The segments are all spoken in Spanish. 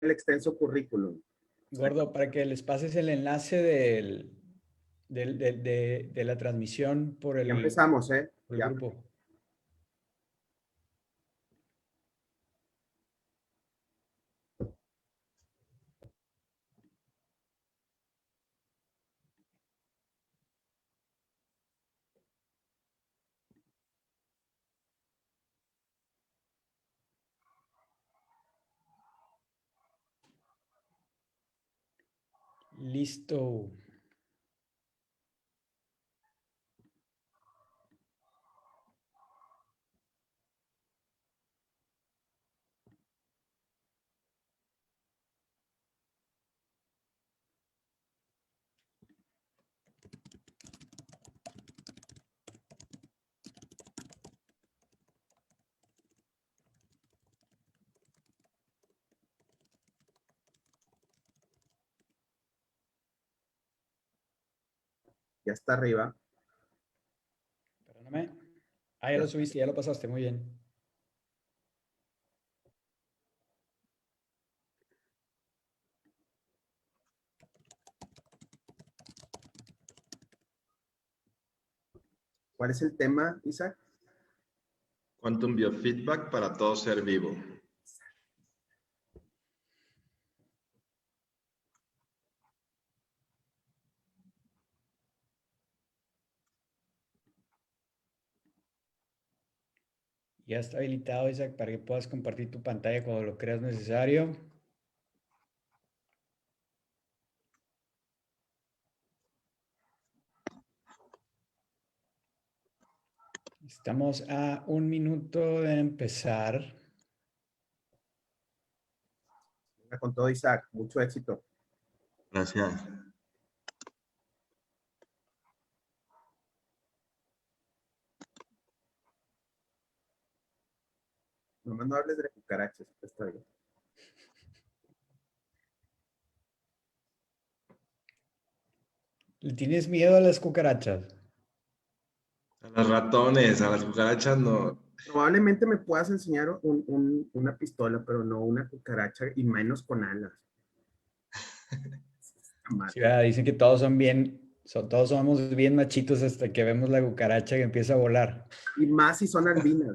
el extenso currículum. Gordo, para que les pases el enlace de la transmisión por Ya el empezamos, ¿eh? Ya. grupo. Listo. Ya está arriba. Perdóname. Ah, ya lo subiste, ya lo pasaste, muy bien. ¿Cuál es el tema, Isaac? Quantum Biofeedback para todo ser vivo. Ya está habilitado, Isaac, para que puedas compartir tu pantalla cuando lo creas necesario. Estamos a 1 minuto de empezar. Venga con todo, Isaac. Mucho éxito. Gracias. Nomás no hables de cucarachas. Está bien. ¿Le tienes miedo a las cucarachas? A los ratones, a las cucarachas no. Probablemente me puedas enseñar una pistola, pero no una cucaracha y menos con alas. Sí, dicen que todos son bien, todos somos bien machitos hasta que vemos la cucaracha que empieza a volar. Y más si son albinas.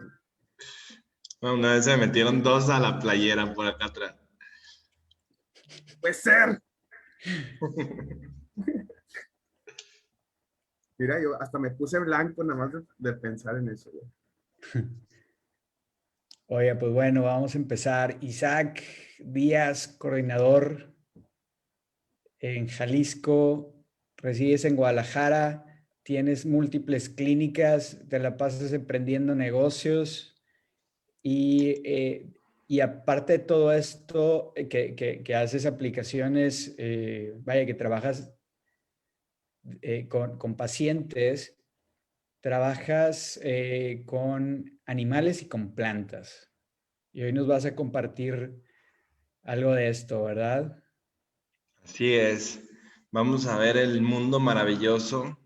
Bueno, una vez se me metieron 2 a la playera por acá atrás. ¡Puede ser! Mira, yo hasta me puse blanco nada más de pensar en eso. Oye, pues bueno, vamos a empezar. Isaac Díaz, coordinador en Jalisco, resides en Guadalajara, tienes múltiples clínicas, te la pasas emprendiendo negocios y aparte de todo esto, que haces aplicaciones, vaya, que trabajas con pacientes, trabajas con animales y con plantas. Y hoy nos vas a compartir algo de esto, ¿verdad? Así es. Vamos a ver el mundo maravilloso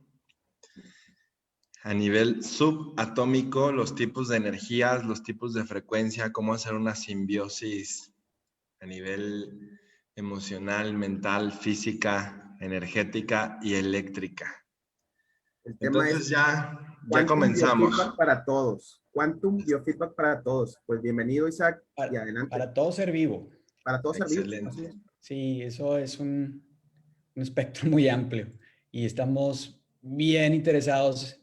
a nivel subatómico, los tipos de energías, los tipos de frecuencia, cómo hacer una simbiosis a nivel emocional, mental, física, energética y eléctrica. El tema Entonces es ya Quantum comenzamos. Biofeedback para todos. Quantum Biofeedback para todos. Pues bienvenido, Isaac, y adelante. Para todo ser vivo. Para todos ser vivos. Excelente. Sí, eso es un espectro muy amplio y estamos bien interesados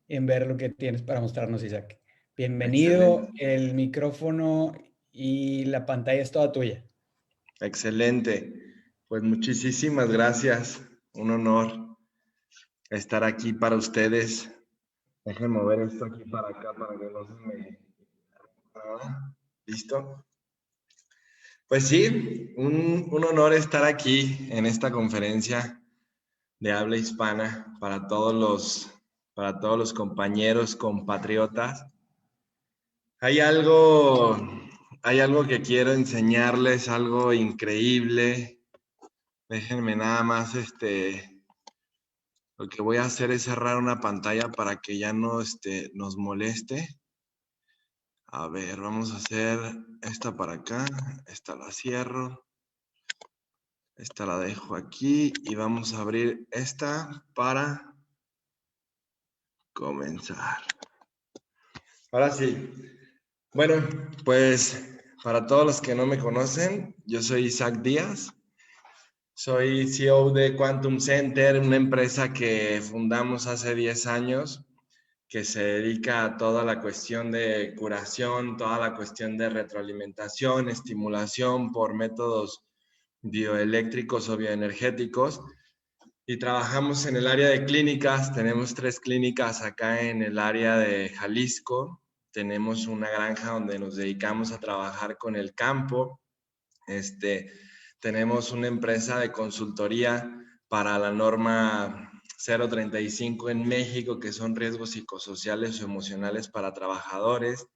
en ver lo que tienes para mostrarnos, Isaac. Bienvenido, Excelente. el micrófono y la pantalla es toda tuya. Excelente. Pues muchísimas gracias. Un honor estar aquí para ustedes. Déjenme mover esto aquí para acá para que no se me... ¿Listo? Pues sí, un honor estar aquí en esta conferencia de habla hispana para todos los compañeros, compatriotas. Hay algo que quiero enseñarles, algo increíble. Déjenme nada más, lo que voy a hacer es cerrar una pantalla para que ya no nos moleste. A ver, vamos a hacer esta para acá, esta la cierro. Esta la dejo aquí y vamos a abrir esta para comenzar. Ahora sí. Bueno, pues para todos los que no me conocen, yo soy Isaac Díaz. Soy CEO de Quantum Center, una empresa que fundamos hace 10 años, que se dedica a toda la cuestión de curación, toda la cuestión de retroalimentación, estimulación por métodos bioeléctricos o bioenergéticos. Y trabajamos en el área de clínicas. Tenemos 3 clínicas acá en el área de Jalisco. Tenemos una granja donde nos dedicamos a trabajar con el campo. Tenemos una empresa de consultoría para la norma 035 en México, que son riesgos psicosociales o emocionales para trabajadores.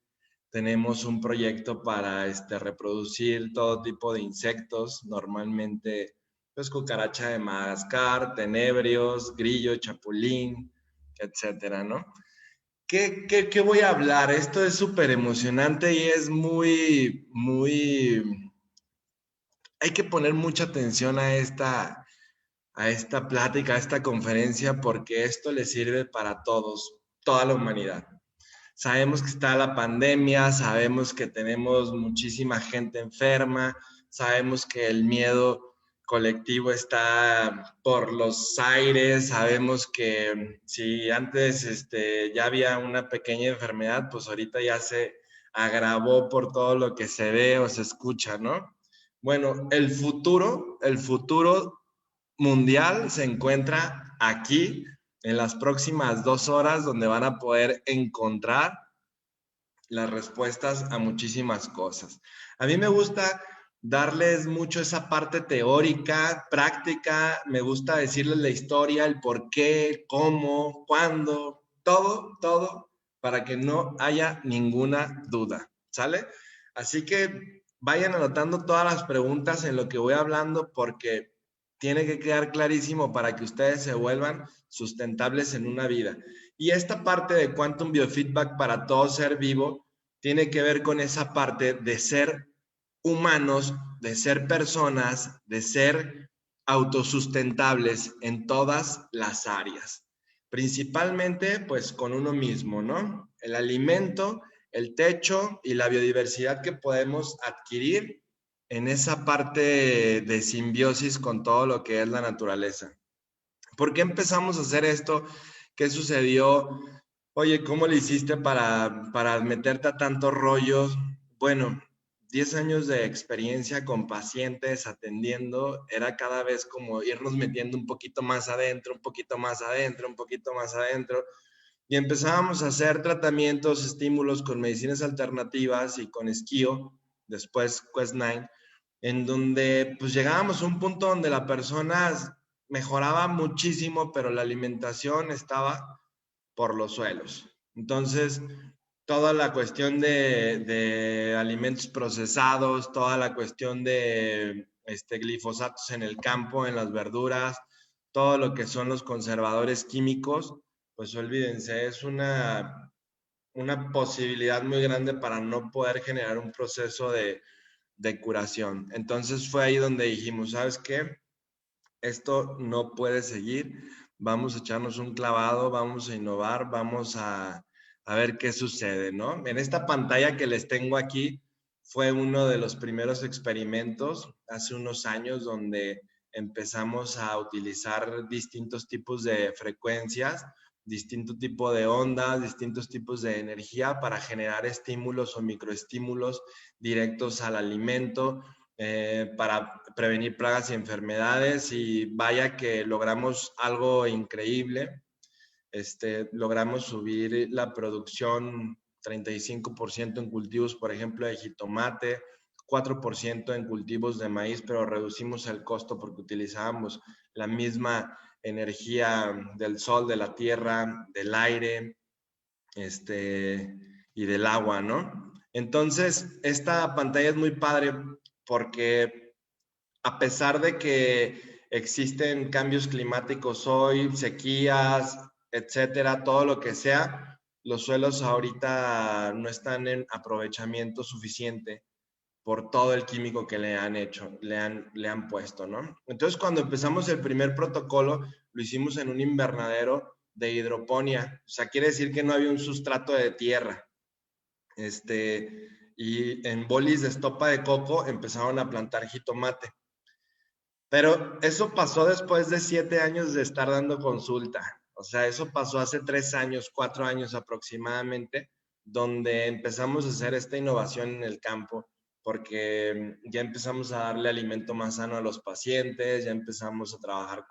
Tenemos un proyecto para reproducir todo tipo de insectos, normalmente pues cucaracha de Madagascar, tenebrios, grillo, chapulín, etcétera, ¿no? ¿Qué voy a hablar? Esto es súper emocionante y es hay que poner mucha atención a esta plática, a esta conferencia, porque esto le sirve para todos, toda la humanidad. Sabemos que está la pandemia, sabemos que tenemos muchísima gente enferma, sabemos que el miedo colectivo está por los aires, sabemos que si antes ya había una pequeña enfermedad, pues ahorita ya se agravó por todo lo que se ve o se escucha, ¿no? Bueno, el futuro mundial se encuentra aquí en las próximas 2 horas, donde van a poder encontrar las respuestas a muchísimas cosas. A mí me gusta darles mucho esa parte teórica, práctica, me gusta decirles la historia, el por qué, cómo, cuándo, todo, para que no haya ninguna duda, ¿sale? Así que vayan anotando todas las preguntas en lo que voy hablando, porque tiene que quedar clarísimo para que ustedes se vuelvan sustentables en una vida. Y esta parte de Quantum Biofeedback para todo ser vivo tiene que ver con esa parte de ser humanos, de ser personas, de ser autosustentables en todas las áreas. Principalmente, pues, con uno mismo, ¿no? El alimento, el techo y la biodiversidad que podemos adquirir en esa parte de simbiosis con todo lo que es la naturaleza. ¿Por qué empezamos a hacer esto? ¿Qué sucedió? Oye, ¿cómo le hiciste para meterte a tantos rollos? Bueno, 10 años de experiencia con pacientes atendiendo, era cada vez como irnos metiendo un poquito más adentro, un poquito más adentro, un poquito más adentro. Y empezábamos a hacer tratamientos, estímulos con medicinas alternativas y con esquío, después Quest9, en donde pues llegábamos a un punto donde la persona mejoraba muchísimo, pero la alimentación estaba por los suelos. Entonces, toda la cuestión de alimentos procesados, toda la cuestión de glifosatos en el campo, en las verduras, todo lo que son los conservadores químicos, pues olvídense, es una posibilidad muy grande para no poder generar un proceso de curación. Entonces fue ahí donde dijimos, ¿sabes qué? Esto no puede seguir, vamos a echarnos un clavado, vamos a innovar, vamos a ver qué sucede, ¿no? En esta pantalla que les tengo aquí fue uno de los primeros experimentos hace unos años donde empezamos a utilizar distintos tipos de frecuencias, distinto tipo de ondas, distintos tipos de energía para generar estímulos o microestímulos directos al alimento, para prevenir plagas y enfermedades, y vaya que logramos algo increíble. Logramos subir la producción 35% en cultivos, por ejemplo, de jitomate, 4% en cultivos de maíz, pero reducimos el costo porque utilizábamos la misma energía del sol, de la tierra, del aire, y del agua, ¿no? Entonces, esta pantalla es muy padre porque a pesar de que existen cambios climáticos hoy, sequías, etcétera, todo lo que sea, los suelos ahorita no están en aprovechamiento suficiente por todo el químico que le han hecho, le han puesto, ¿no? Entonces, cuando empezamos el primer protocolo, lo hicimos en un invernadero de hidroponía. O sea, quiere decir que no había un sustrato de tierra. Y en bolis de estopa de coco empezaron a plantar jitomate. Pero eso pasó después de 7 años de estar dando consulta. O sea, eso pasó hace 3 años, 4 años aproximadamente, donde empezamos a hacer esta innovación en el campo, porque ya empezamos a darle alimento más sano a los pacientes, ya empezamos a trabajar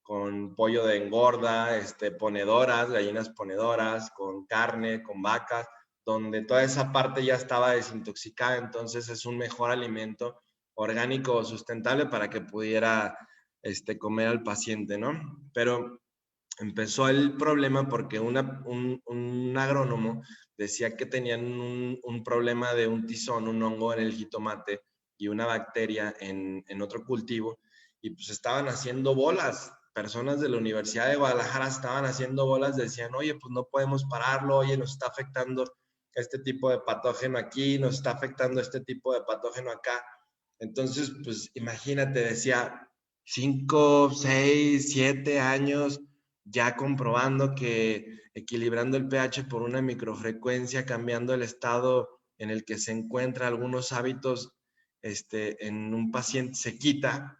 con pollo de engorda, ponedoras, gallinas ponedoras, con carne, con vacas, donde toda esa parte ya estaba desintoxicada, entonces es un mejor alimento orgánico o sustentable para que pudiera comer al paciente, ¿no? Pero empezó el problema porque un agrónomo decía que tenían un problema de un tizón, un hongo en el jitomate y una bacteria en otro cultivo, y pues estaban haciendo bolas. Personas de la Universidad de Guadalajara estaban haciendo bolas, decían, oye, pues no podemos pararlo, oye, nos está afectando este tipo de patógeno aquí, nos está afectando este tipo de patógeno acá. Entonces, pues imagínate, decía 5, 6, 7 años ya comprobando que equilibrando el pH por una microfrecuencia, cambiando el estado en el que se encuentra, algunos hábitos en un paciente se quita.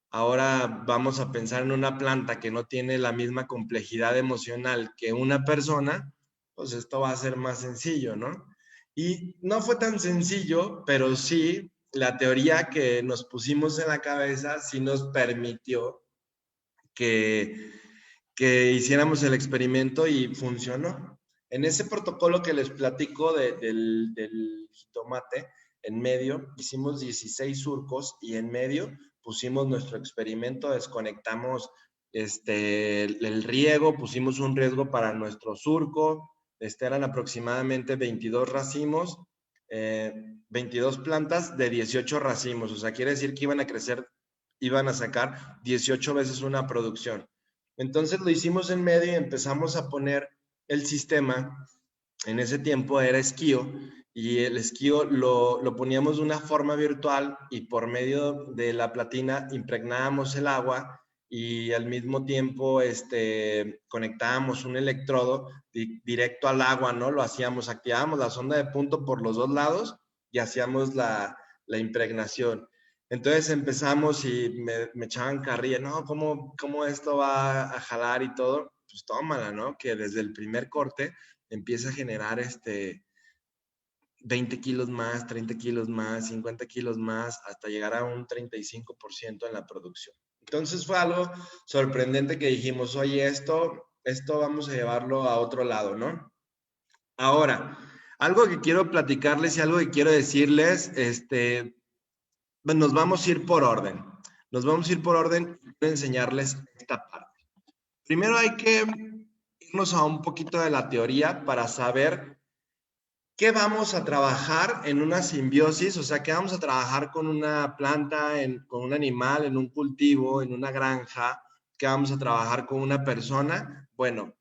Ahora vamos a pensar en una planta que no tiene la misma complejidad emocional que una persona, pues esto va a ser más sencillo, ¿no? Y no fue tan sencillo, pero sí, la teoría que nos pusimos en la cabeza sí nos permitió que hiciéramos el experimento y funcionó. En ese protocolo que les platico del jitomate, en medio hicimos 16 surcos y en medio pusimos nuestro experimento, desconectamos el riego, pusimos un riesgo para nuestro surco, eran aproximadamente 22 racimos, 22 plantas de 18 racimos, o sea, quiere decir que iban a crecer, iban a sacar 18 veces una producción. Entonces lo hicimos en medio y empezamos a poner el sistema. En ese tiempo era esquío y el esquío lo poníamos de una forma virtual y por medio de la platina impregnábamos el agua y al mismo tiempo conectábamos un electrodo directo al agua, ¿no? Lo hacíamos, activábamos la sonda de punto por los dos lados y hacíamos la impregnación. Entonces empezamos y me echaban carrilla, no, ¿cómo esto va a jalar y todo? Pues tómala, ¿no? Que desde el primer corte empieza a generar 20 kilos más, 30 kilos más, 50 kilos más, hasta llegar a un 35% en la producción. Entonces fue algo sorprendente que dijimos, oye, esto vamos a llevarlo a otro lado, ¿no? Ahora, algo que quiero platicarles y algo que quiero decirles, nos vamos a ir por orden. Nos vamos a ir por orden y quiero enseñarles esta parte. Primero hay que irnos a un poquito de la teoría para saber qué vamos a trabajar en una simbiosis, o sea, qué vamos a trabajar con una planta, con un animal, en un cultivo, en una granja, qué vamos a trabajar con una persona. Bueno,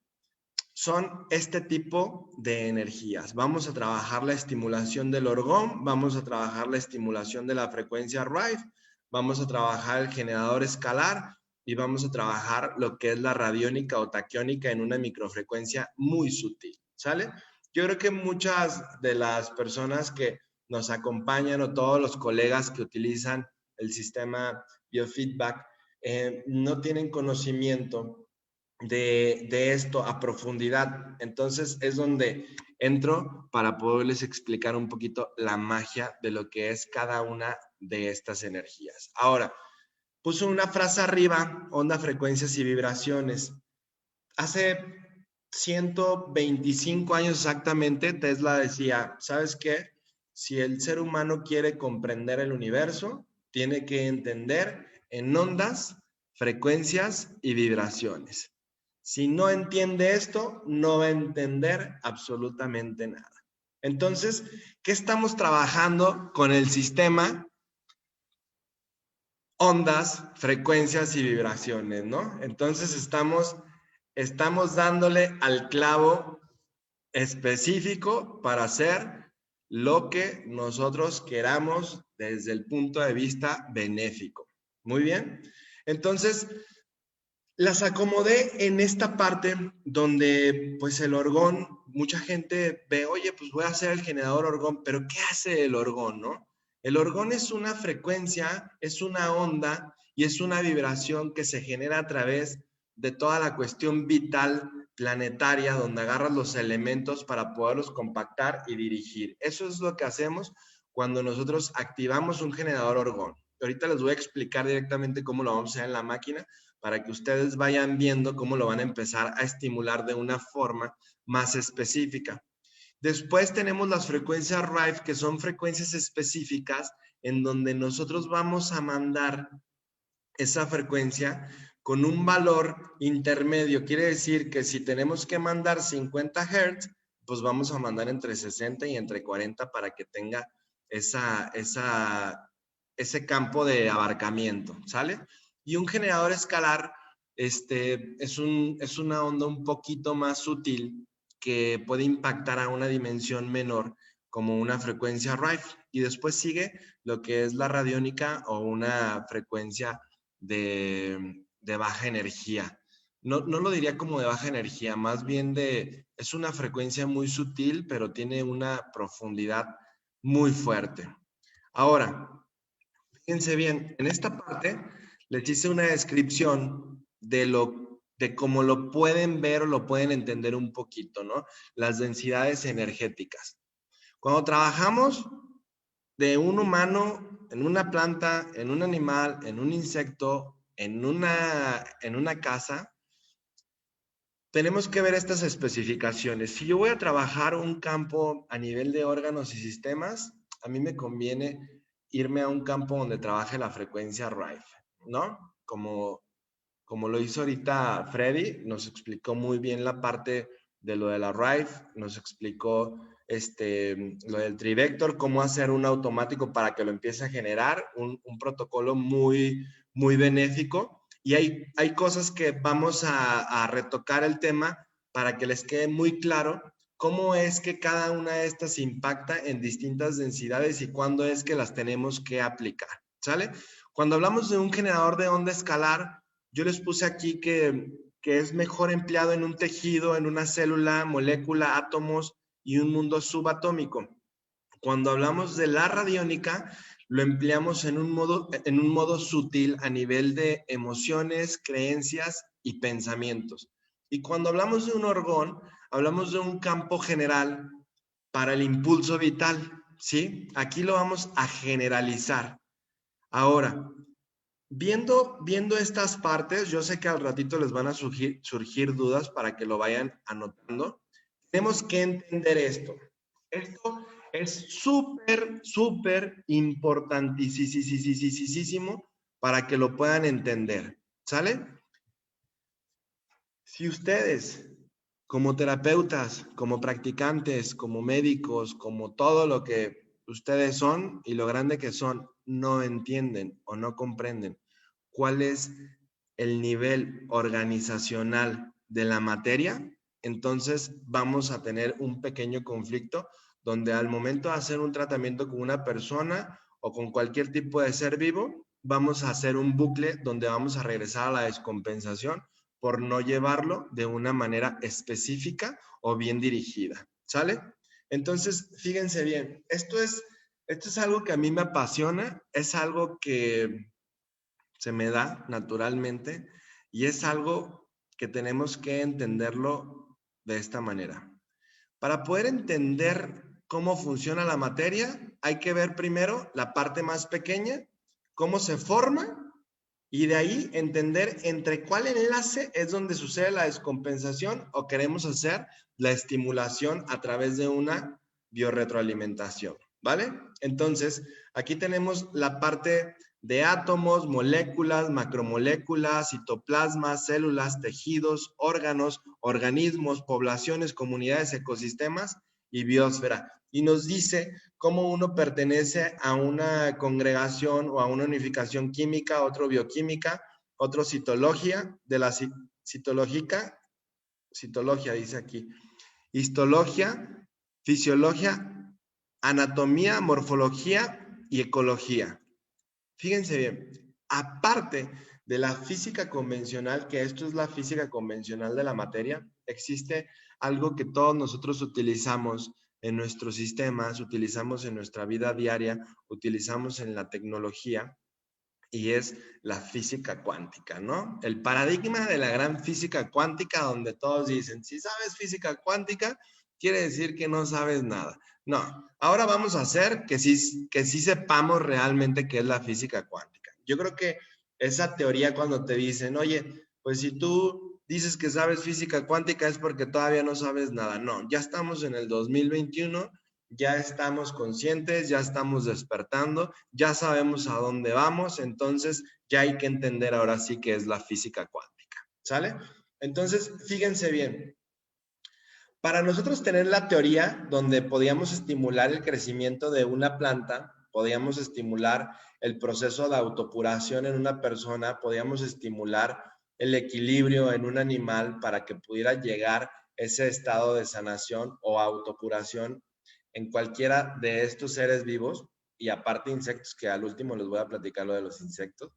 son este tipo de energías. Vamos a trabajar la estimulación del orgón, vamos a trabajar la estimulación de la frecuencia Rife, vamos a trabajar el generador escalar y vamos a trabajar lo que es la radiónica o taquiónica en una microfrecuencia muy sutil, ¿sale? Yo creo que muchas de las personas que nos acompañan o todos los colegas que utilizan el sistema biofeedback no tienen conocimiento de esto a profundidad. Entonces es donde entro para poderles explicar un poquito la magia de lo que es cada una de estas energías. Ahora, puse una frase arriba, onda, frecuencias y vibraciones. Hace 125 años exactamente, Tesla decía, ¿sabes qué? Si el ser humano quiere comprender el universo, tiene que entender en ondas, frecuencias y vibraciones. Si no entiende esto, no va a entender absolutamente nada. Entonces, ¿qué estamos trabajando con el sistema? Ondas, frecuencias y vibraciones, ¿no? Entonces estamos dándole al clavo específico para hacer lo que nosotros queramos desde el punto de vista benéfico. Muy bien. Entonces, las acomodé en esta parte donde pues el orgón, mucha gente ve, oye, pues voy a hacer el generador orgón, pero ¿qué hace el orgón, no? El orgón es una frecuencia, es una onda y es una vibración que se genera a través de toda la cuestión vital planetaria, donde agarras los elementos para poderlos compactar y dirigir. Eso es lo que hacemos cuando nosotros activamos un generador orgón. Ahorita les voy a explicar directamente cómo lo vamos a hacer en la máquina, para que ustedes vayan viendo cómo lo van a empezar a estimular de una forma más específica. Después tenemos las frecuencias Rife, que son frecuencias específicas en donde nosotros vamos a mandar esa frecuencia con un valor intermedio. Quiere decir que si tenemos que mandar 50 Hz, pues vamos a mandar entre 60 y entre 40 para que tenga ese campo de abarcamiento, ¿sale? Y un generador escalar es una onda un poquito más sutil que puede impactar a una dimensión menor como una frecuencia Rife. Y después sigue lo que es la radiónica o una frecuencia de baja energía. No lo diría como de baja energía, más bien es una frecuencia muy sutil, pero tiene una profundidad muy fuerte. Ahora, fíjense bien, en esta parte les hice una descripción de cómo lo pueden ver o lo pueden entender un poquito, ¿no? Las densidades energéticas. Cuando trabajamos de un humano, en una planta, en un animal, en un insecto, en una casa, tenemos que ver estas especificaciones. Si yo voy a trabajar un campo a nivel de órganos y sistemas, a mí me conviene irme a un campo donde trabaje la frecuencia Rife, ¿no? Como lo hizo ahorita Freddy, nos explicó muy bien la parte de lo de la Rife, nos explicó lo del Trivector, cómo hacer un automático para que lo empiece a generar, un protocolo muy, muy benéfico. Y hay cosas que vamos a retocar el tema para que les quede muy claro cómo es que cada una de estas impacta en distintas densidades y cuándo es que las tenemos que aplicar, ¿sale? Cuando hablamos de un generador de onda escalar, yo les puse aquí que es mejor empleado en un tejido, en una célula, molécula, átomos y un mundo subatómico. Cuando hablamos de la radiónica, lo empleamos en un modo sutil a nivel de emociones, creencias y pensamientos. Y cuando hablamos de un orgón, hablamos de un campo general para el impulso vital, ¿sí? Aquí lo vamos a generalizar. Ahora, viendo estas partes, yo sé que al ratito les van a surgir dudas para que lo vayan anotando. Tenemos que entender esto. Esto es súper, súper importantísimo para que lo puedan entender. ¿Sale? Si ustedes, como terapeutas, como practicantes, como médicos, como todo lo que ustedes son y lo grande que son, no entienden o no comprenden cuál es el nivel organizacional de la materia, entonces vamos a tener un pequeño conflicto donde al momento de hacer un tratamiento con una persona o con cualquier tipo de ser vivo, vamos a hacer un bucle donde vamos a regresar a la descompensación por no llevarlo de una manera específica o bien dirigida, ¿sale? Entonces, fíjense bien, esto es algo que a mí me apasiona, es algo que se me da naturalmente y es algo que tenemos que entenderlo de esta manera. Para poder entender cómo funciona la materia, hay que ver primero la parte más pequeña, cómo se forma, y de ahí entender entre cuál enlace es donde sucede la descompensación o queremos hacer la estimulación a través de una biorretroalimentación, ¿vale? Entonces, aquí tenemos la parte de átomos, moléculas, macromoléculas, citoplasmas, células, tejidos, órganos, organismos, poblaciones, comunidades, ecosistemas y biosfera. Y nos dice cómo uno pertenece a una congregación o a una unificación química, otro bioquímica, otro citología, de la citológica, dice aquí, histología, fisiología anatomía, morfología y ecología. Fíjense bien, aparte de la física convencional, que esto es la física convencional de la materia, existe algo que todos nosotros utilizamos en nuestros sistemas, utilizamos en nuestra vida diaria, utilizamos en la tecnología, y es la física cuántica, ¿no? El paradigma de la gran física cuántica, donde todos dicen, si sabes física cuántica, quiere decir que no sabes nada. No, ahora vamos a hacer que sí sepamos realmente qué es la física cuántica. Yo creo que esa teoría cuando te dicen, oye, pues si tú dices que sabes física cuántica es porque todavía no sabes nada. No, ya estamos en el 2021, ya estamos conscientes, ya estamos despertando, ya sabemos a dónde vamos, entonces ya hay que entender ahora sí qué es la física cuántica, ¿sale? Entonces, fíjense bien, para nosotros tener la teoría donde podíamos estimular el crecimiento de una planta, podíamos estimular el proceso de autopuración en una persona, podíamos estimular el equilibrio en un animal para que pudiera llegar ese estado de sanación o autopuración en cualquiera de estos seres vivos, y aparte insectos, que al último les voy a platicar lo de los insectos.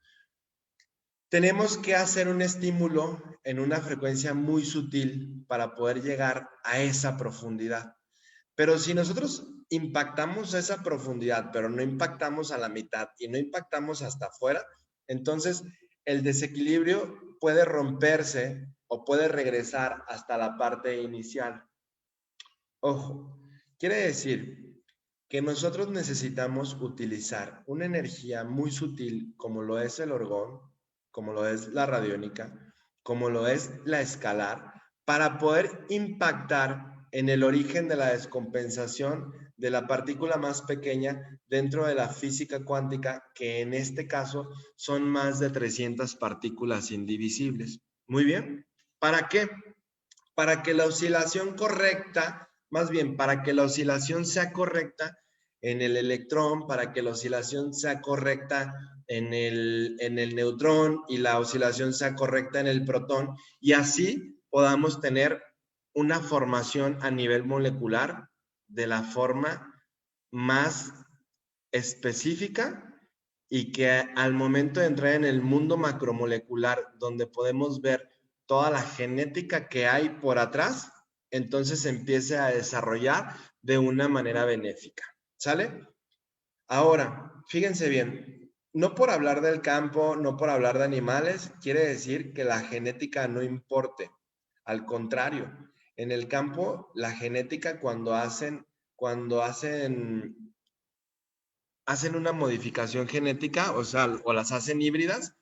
Tenemos que hacer un estímulo en una frecuencia muy sutil para poder llegar a esa profundidad. Pero si nosotros impactamos esa profundidad, pero no impactamos a la mitad y no impactamos hasta afuera, entonces el desequilibrio puede romperse o puede regresar hasta la parte inicial. Ojo, quiere decir que nosotros necesitamos utilizar una energía muy sutil como lo es el orgón, como lo es la radiónica, como lo es la escalar, para poder impactar en el origen de la descompensación de la partícula más pequeña dentro de la física cuántica, que en este caso son más de 300 partículas indivisibles. Muy bien, ¿para qué? Para que la oscilación correcta, más bien, para que la oscilación sea correcta en el electrón, para que la oscilación sea correcta en el neutrón y la oscilación sea correcta en el protón, y así podamos tener una formación a nivel molecular de la forma más específica, y que al momento de entrar en el mundo macromolecular, donde podemos ver toda la genética que hay por atrás, entonces se empiece a desarrollar de una manera benéfica. ¿Sale? Ahora, fíjense bien, no por hablar del campo, no por hablar de animales, quiere decir que la genética no importe. Al contrario, en el campo, la genética cuando hacen una modificación genética, o sea, o las hacen híbridas,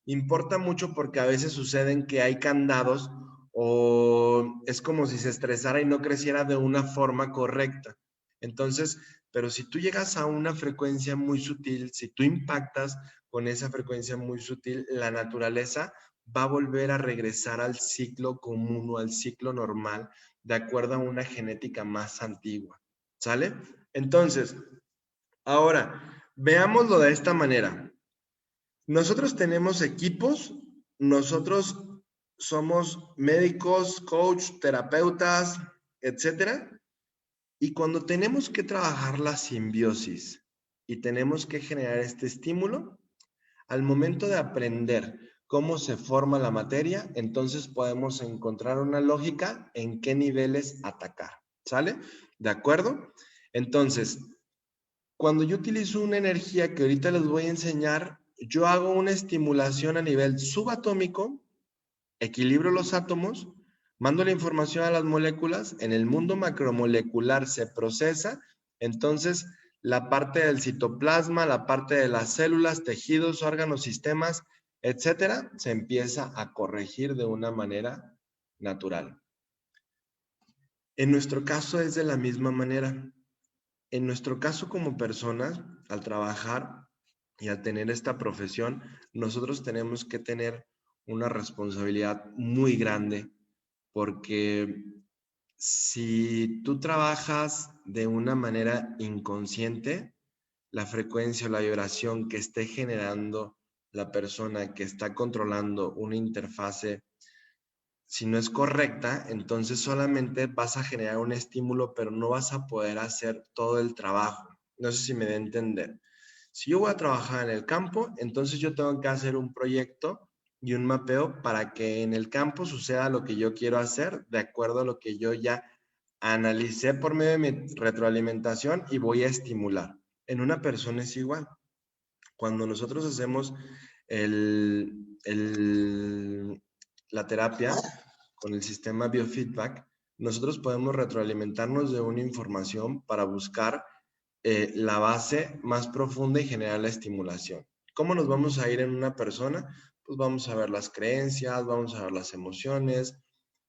importa mucho porque a veces suceden que hay candados o es como si se estresara y no creciera de una forma correcta. Entonces, pero si tú llegas a una frecuencia muy sutil, si tú impactas con esa frecuencia muy sutil, la naturaleza va a volver a regresar al ciclo común o al ciclo normal de acuerdo a una genética más antigua. ¿Sale? Entonces, ahora, veámoslo de esta manera. Nosotros tenemos equipos, nosotros somos médicos, coach, terapeutas, etcétera. Y cuando tenemos que trabajar la simbiosis y tenemos que generar este estímulo, al momento de aprender cómo se forma la materia, entonces podemos encontrar una lógica en qué niveles atacar. ¿Sale? ¿De acuerdo? Entonces, cuando yo utilizo una energía que ahorita les voy a enseñar, yo hago una estimulación a nivel subatómico, equilibro los átomos, mando la información a las moléculas, en el mundo macromolecular se procesa, entonces la parte del citoplasma, la parte de las células, tejidos, órganos, sistemas, etcétera, se empieza a corregir de una manera natural. En nuestro caso es de la misma manera. En nuestro caso como personas, al trabajar y al tener esta profesión, nosotros tenemos que tener una responsabilidad muy grande, porque si tú trabajas de una manera inconsciente, la frecuencia o la vibración que esté generando la persona que está controlando una interfase si no es correcta, entonces solamente vas a generar un estímulo, pero no vas a poder hacer todo el trabajo. No sé si me da a entender. Si yo voy a trabajar en el campo, entonces yo tengo que hacer un proyecto y un mapeo para que en el campo suceda lo que yo quiero hacer de acuerdo a lo que yo ya analicé por medio de mi retroalimentación y voy a estimular. En una persona es igual. Cuando nosotros hacemos la terapia con el sistema biofeedback, nosotros podemos retroalimentarnos de una información para buscar la base más profunda y generar la estimulación. ¿Cómo nos vamos a ir en una persona? Pues vamos a ver las creencias, vamos a ver las emociones,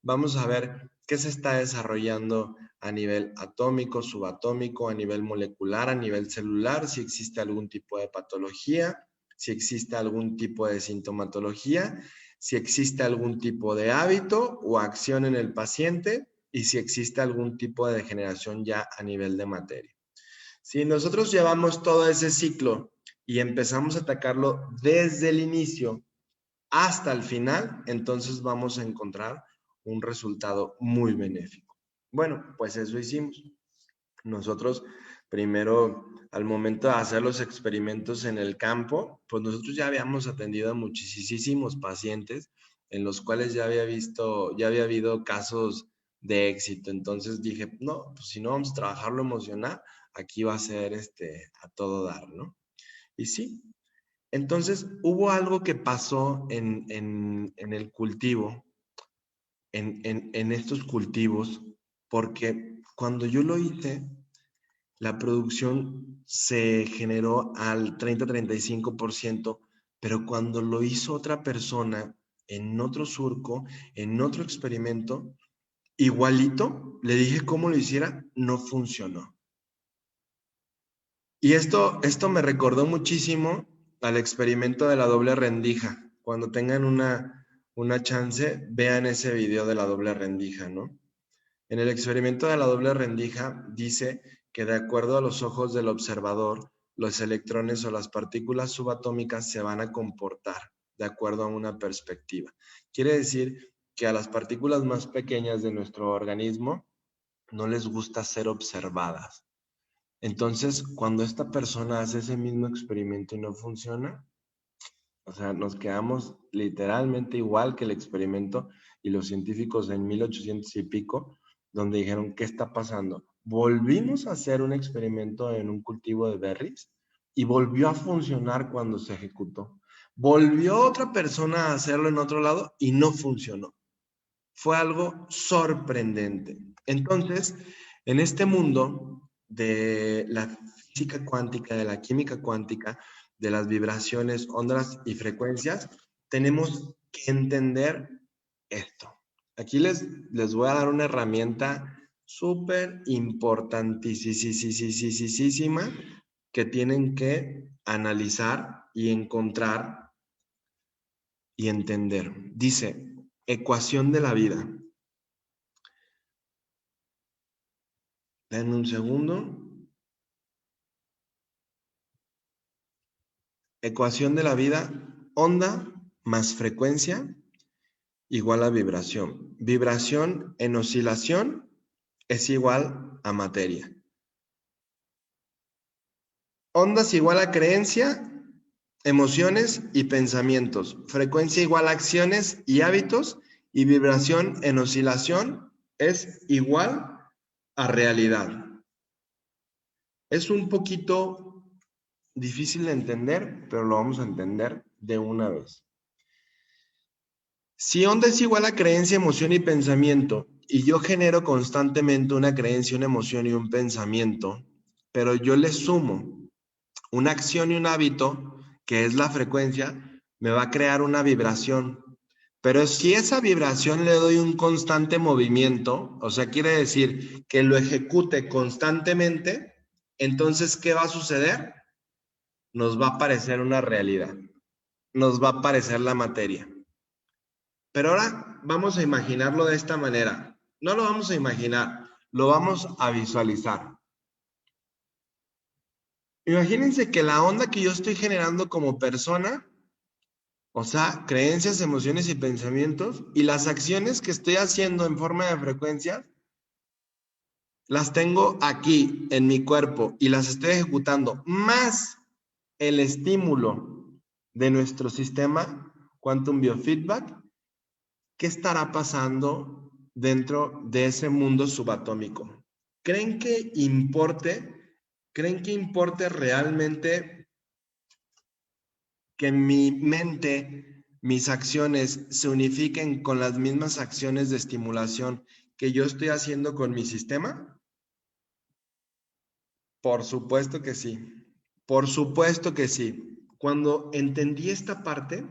vamos a ver qué se está desarrollando a nivel atómico, subatómico, a nivel molecular, a nivel celular, si existe algún tipo de patología, si existe algún tipo de sintomatología, si existe algún tipo de hábito o acción en el paciente y si existe algún tipo de degeneración ya a nivel de materia. Si nosotros llevamos todo ese ciclo y empezamos a atacarlo desde el inicio hasta el final, entonces vamos a encontrar un resultado muy benéfico. Bueno, pues eso hicimos. Nosotros primero, al momento de hacer los experimentos en el campo, pues nosotros ya habíamos atendido a muchísimos pacientes en los cuales ya había habido casos de éxito. Entonces dije, no, pues si no vamos a trabajar lo emocional, aquí va a ser a todo dar, ¿no? Y sí. Entonces, hubo algo que pasó en el cultivo, en estos cultivos, porque cuando yo lo hice, la producción se generó al 30-35%, pero cuando lo hizo otra persona en otro surco, en otro experimento, igualito, le dije cómo lo hiciera, no funcionó. Y esto me recordó muchísimo al experimento de la doble rendija. Cuando tengan una chance, vean ese video de la doble rendija, ¿no? En el experimento de la doble rendija dice que de acuerdo a los ojos del observador, los electrones o las partículas subatómicas se van a comportar de acuerdo a una perspectiva. Quiere decir que a las partículas más pequeñas de nuestro organismo no les gusta ser observadas. Entonces, cuando esta persona hace ese mismo experimento y no funciona, o sea, nos quedamos literalmente igual que el experimento y los científicos en 1800 y pico, donde dijeron, ¿qué está pasando? Volvimos a hacer un experimento en un cultivo de berries y volvió a funcionar cuando se ejecutó. Volvió otra persona a hacerlo en otro lado y no funcionó. Fue algo sorprendente. Entonces, en este mundo de la física cuántica, de la química cuántica, de las vibraciones, ondas y frecuencias, tenemos que entender esto. Aquí les voy a dar una herramienta súper importantísima que tienen que analizar y encontrar y entender. Dice, ecuación de la vida. Denme un segundo. Ecuación de la vida, onda más frecuencia igual a vibración. Vibración en oscilación es igual a materia. Ondas igual a creencia, emociones y pensamientos. Frecuencia igual a acciones y hábitos. Y vibración en oscilación es igual a realidad. Es un poquito difícil de entender, pero lo vamos a entender de una vez. Si onda es igual a creencia, emoción y pensamiento, y yo genero constantemente una creencia, una emoción y un pensamiento, pero yo le sumo una acción y un hábito, que es la frecuencia, me va a crear una vibración. Pero si esa vibración le doy un constante movimiento, o sea, quiere decir que lo ejecute constantemente, entonces, ¿qué va a suceder? Nos va a aparecer una realidad. Nos va a aparecer la materia. Pero ahora vamos a imaginarlo de esta manera. No lo vamos a imaginar, lo vamos a visualizar. Imagínense que la onda que yo estoy generando como persona O sea, creencias, emociones y pensamientos, y las acciones que estoy haciendo en forma de frecuencias, las tengo aquí en mi cuerpo y las estoy ejecutando, más el estímulo de nuestro sistema Quantum Biofeedback. ¿Qué estará pasando dentro de ese mundo subatómico? ¿Creen que importe realmente que mi mente, mis acciones se unifiquen con las mismas acciones de estimulación que yo estoy haciendo con mi sistema? Por supuesto que sí. Por supuesto que sí. Cuando entendí esta parte,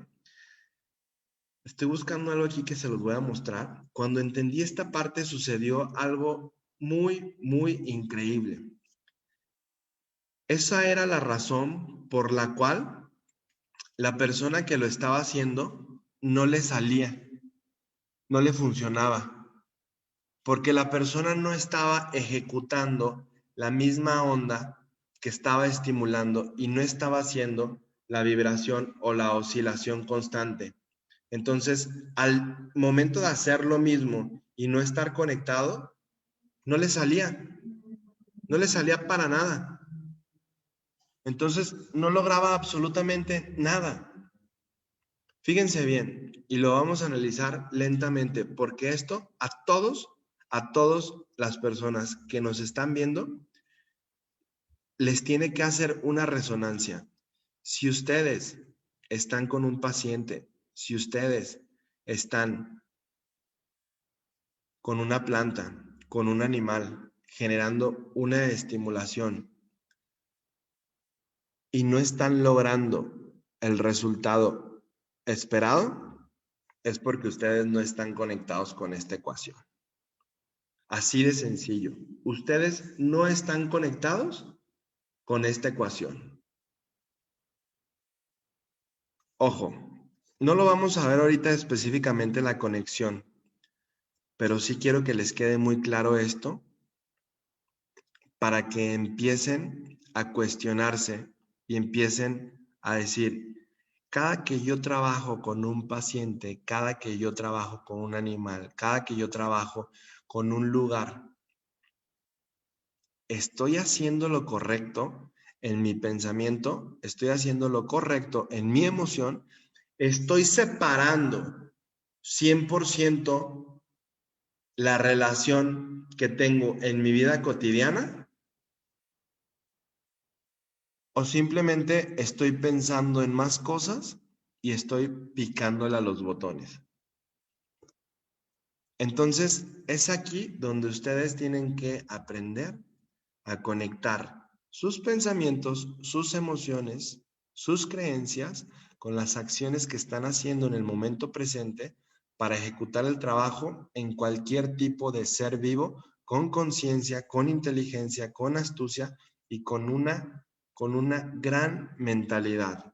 estoy buscando algo aquí que se los voy a mostrar. Cuando entendí esta parte sucedió algo muy, muy increíble. Esa era la razón por la cual la persona que lo estaba haciendo no le salía, no le funcionaba, porque la persona no estaba ejecutando la misma onda que estaba estimulando y no estaba haciendo la vibración o la oscilación constante. Entonces, al momento de hacer lo mismo y no estar conectado, no le salía para nada. Entonces, no lograba absolutamente nada. Fíjense bien, y lo vamos a analizar lentamente, porque esto a todas las personas que nos están viendo, les tiene que hacer una resonancia. Si ustedes están con un paciente, si ustedes están con una planta, con un animal, generando una estimulación y no están logrando el resultado esperado, es porque ustedes no están conectados con esta ecuación. Así de sencillo. Ustedes no están conectados con esta ecuación. Ojo, no lo vamos a ver ahorita específicamente la conexión, pero sí quiero que les quede muy claro esto para que empiecen a cuestionarse y empiecen a decir, cada que yo trabajo con un paciente, cada que yo trabajo con un animal, cada que yo trabajo con un lugar, ¿estoy haciendo lo correcto en mi pensamiento? ¿Estoy haciendo lo correcto en mi emoción? ¿Estoy separando 100% la relación que tengo en mi vida cotidiana? ¿O simplemente estoy pensando en más cosas y estoy picándole a los botones? Entonces, es aquí donde ustedes tienen que aprender a conectar sus pensamientos, sus emociones, sus creencias con las acciones que están haciendo en el momento presente para ejecutar el trabajo en cualquier tipo de ser vivo, con conciencia, con inteligencia, con astucia y con una gran mentalidad.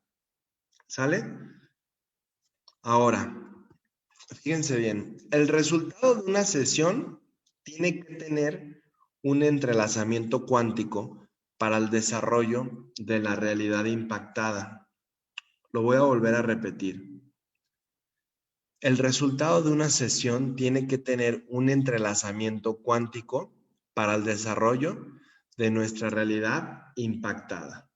¿Sale? Ahora, fíjense bien, el resultado de una sesión tiene que tener un entrelazamiento cuántico para el desarrollo de la realidad impactada. Lo voy a volver a repetir. El resultado de una sesión tiene que tener un entrelazamiento cuántico para el desarrollo de nuestra realidad impactada.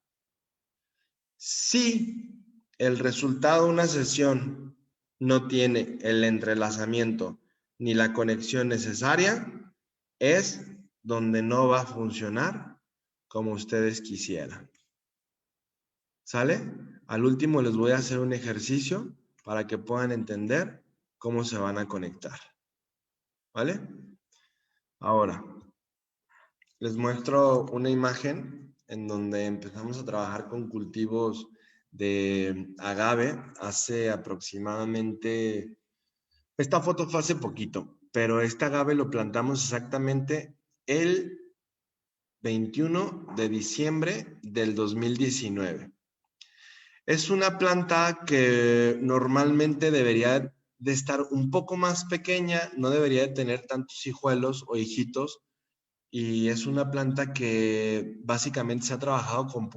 Si el resultado de una sesión no tiene el entrelazamiento ni la conexión necesaria, es donde no va a funcionar como ustedes quisieran. ¿Sale? Al último les voy a hacer un ejercicio para que puedan entender cómo se van a conectar. ¿Vale? Ahora, les muestro una imagen en donde empezamos a trabajar con cultivos de agave hace aproximadamente, esta foto fue hace poquito, pero este agave lo plantamos exactamente el 21 de diciembre del 2019. Es una planta que normalmente debería de estar un poco más pequeña, no debería de tener tantos hijuelos o hijitos, y es una planta que básicamente se ha trabajado con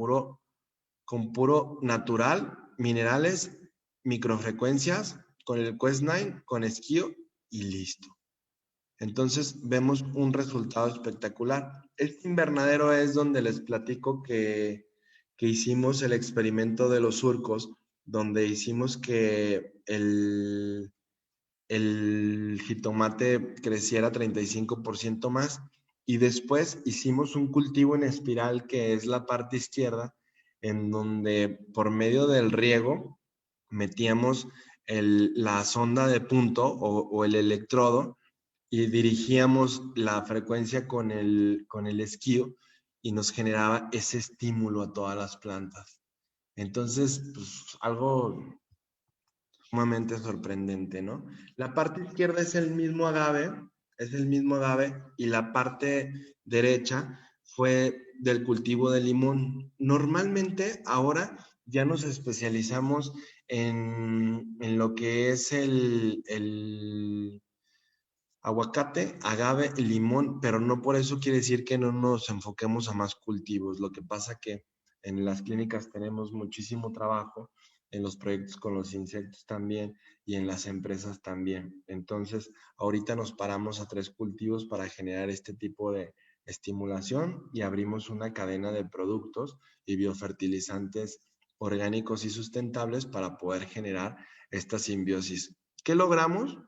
puro natural, minerales microfrecuencias, con el Quest 9, con Esquío y listo. Entonces vemos un resultado espectacular. Este invernadero es donde les platico que hicimos el experimento de los surcos, donde hicimos que el jitomate creciera 35% más, y después hicimos un cultivo en espiral, que es la parte izquierda, en donde por medio del riego metíamos la sonda de punto o el electrodo y dirigíamos la frecuencia con el esquío y nos generaba ese estímulo a todas las plantas. Entonces, pues algo sumamente sorprendente, ¿no? La parte izquierda es el mismo agave, y la parte derecha fue del cultivo de limón. Normalmente ahora ya nos especializamos en lo que es el aguacate, agave, limón, pero no por eso quiere decir que no nos enfoquemos a más cultivos. Lo que pasa que en las clínicas tenemos muchísimo trabajo, en los proyectos con los insectos también y en las empresas también. Entonces, ahorita nos paramos a 3 cultivos para generar este tipo de estimulación y abrimos una cadena de productos y biofertilizantes orgánicos y sustentables para poder generar esta simbiosis. ¿Qué logramos?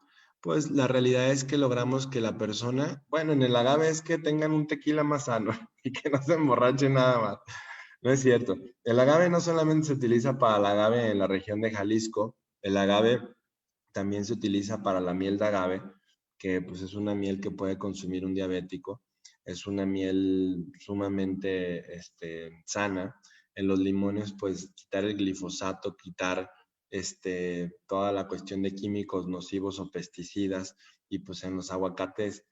Pues la realidad es que logramos que la persona, bueno, en el agave es que tengan un tequila más sano y que no se emborrachen nada más. No es cierto. El agave no solamente se utiliza para el agave en la región de Jalisco, el agave también se utiliza para la miel de agave, que pues es una miel que puede consumir un diabético. Es una miel sumamente sana. En los limones, pues quitar el glifosato, quitar toda la cuestión de químicos nocivos o pesticidas, y pues en los aguacates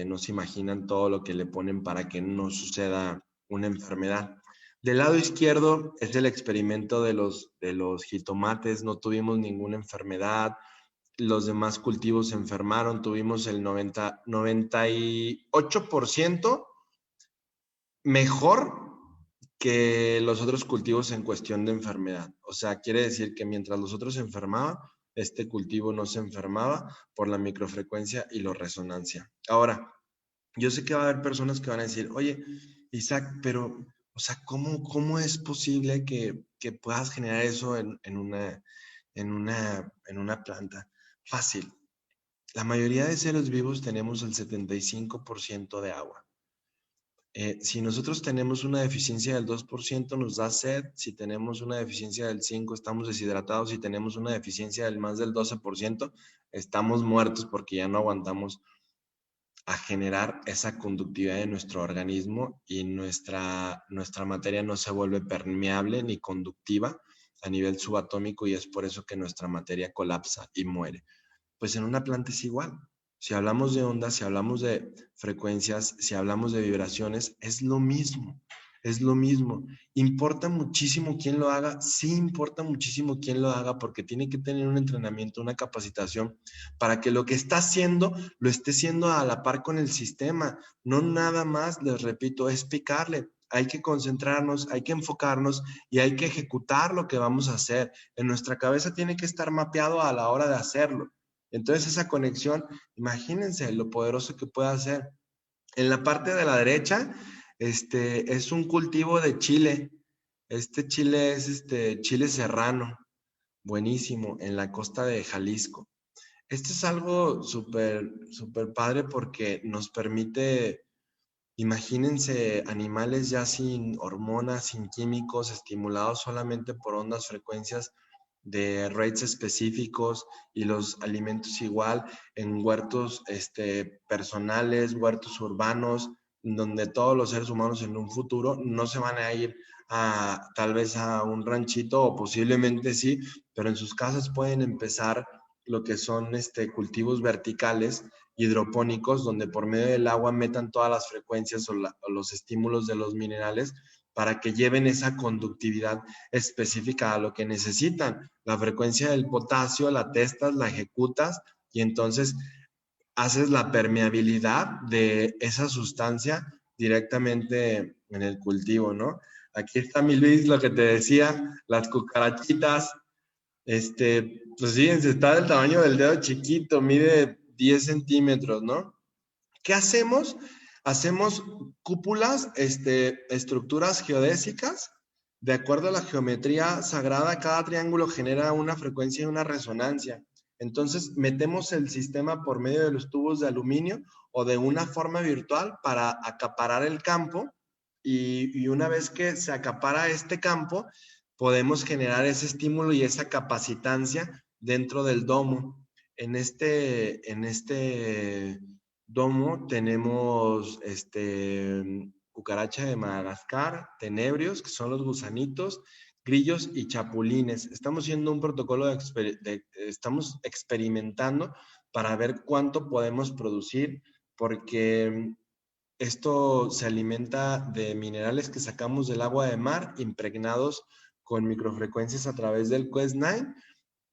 no se imaginan todo lo que le ponen para que no suceda una enfermedad. Del lado izquierdo es el experimento de los jitomates, no tuvimos ninguna enfermedad, los demás cultivos se enfermaron, tuvimos el 98% mejor que los otros cultivos en cuestión de enfermedad. O sea, quiere decir que mientras los otros se enfermaban, este cultivo no se enfermaba por la microfrecuencia y la resonancia. Ahora, yo sé que va a haber personas que van a decir, oye, Isaac, pero, o sea, ¿cómo es posible que puedas generar eso en una planta? Fácil. La mayoría de seres vivos tenemos el 75% de agua. Si nosotros tenemos una deficiencia del 2%, nos da sed. Si tenemos una deficiencia del 5%, estamos deshidratados. Si tenemos una deficiencia del más del 12%, estamos muertos porque ya no aguantamos a generar esa conductividad de nuestro organismo, y nuestra materia no se vuelve permeable ni conductiva a nivel subatómico, y es por eso que nuestra materia colapsa y muere. Pues en una planta es igual. Si hablamos de ondas, si hablamos de frecuencias, si hablamos de vibraciones, es lo mismo. Es lo mismo. ¿Importa muchísimo quién lo haga? Sí, importa muchísimo quién lo haga, porque tiene que tener un entrenamiento, una capacitación, para que lo que está haciendo lo esté haciendo a la par con el sistema. No nada más, les repito, es picarle. Hay que concentrarnos, hay que enfocarnos y hay que ejecutar lo que vamos a hacer. En nuestra cabeza tiene que estar mapeado a la hora de hacerlo. Entonces esa conexión, imagínense lo poderoso que puede hacer. En la parte de la derecha, es un cultivo de chile. Este chile es chile serrano, buenísimo, en la costa de Jalisco. Esto es algo súper, súper padre porque nos permite, imagínense, animales ya sin hormonas, sin químicos, estimulados solamente por ondas, frecuencias de rates específicos, y los alimentos igual en huertos personales, huertos urbanos, donde todos los seres humanos en un futuro no se van a ir tal vez a un ranchito, o posiblemente sí, pero en sus casas pueden empezar lo que son cultivos verticales, hidropónicos, donde por medio del agua metan todas las frecuencias o los estímulos de los minerales, para que lleven esa conductividad específica a lo que necesitan. La frecuencia del potasio la testas, la ejecutas, y entonces haces la permeabilidad de esa sustancia directamente en el cultivo, ¿no? Aquí está mi Luis, lo que te decía, las cucarachitas. Pues fíjense, está del tamaño del dedo chiquito, mide 10 centímetros, ¿no? ¿Qué hacemos? Hacemos cúpulas, estructuras geodésicas. De acuerdo a la geometría sagrada, cada triángulo genera una frecuencia y una resonancia. Entonces, metemos el sistema por medio de los tubos de aluminio o de una forma virtual para acaparar el campo. Y una vez que se acapara este campo, podemos generar ese estímulo y esa capacitancia dentro del domo. En este domo tenemos cucaracha de Madagascar, tenebrios, que son los gusanitos, grillos y chapulines. Estamos haciendo un protocolo estamos experimentando para ver cuánto podemos producir, porque esto se alimenta de minerales que sacamos del agua de mar, impregnados con microfrecuencias a través del Quest 9,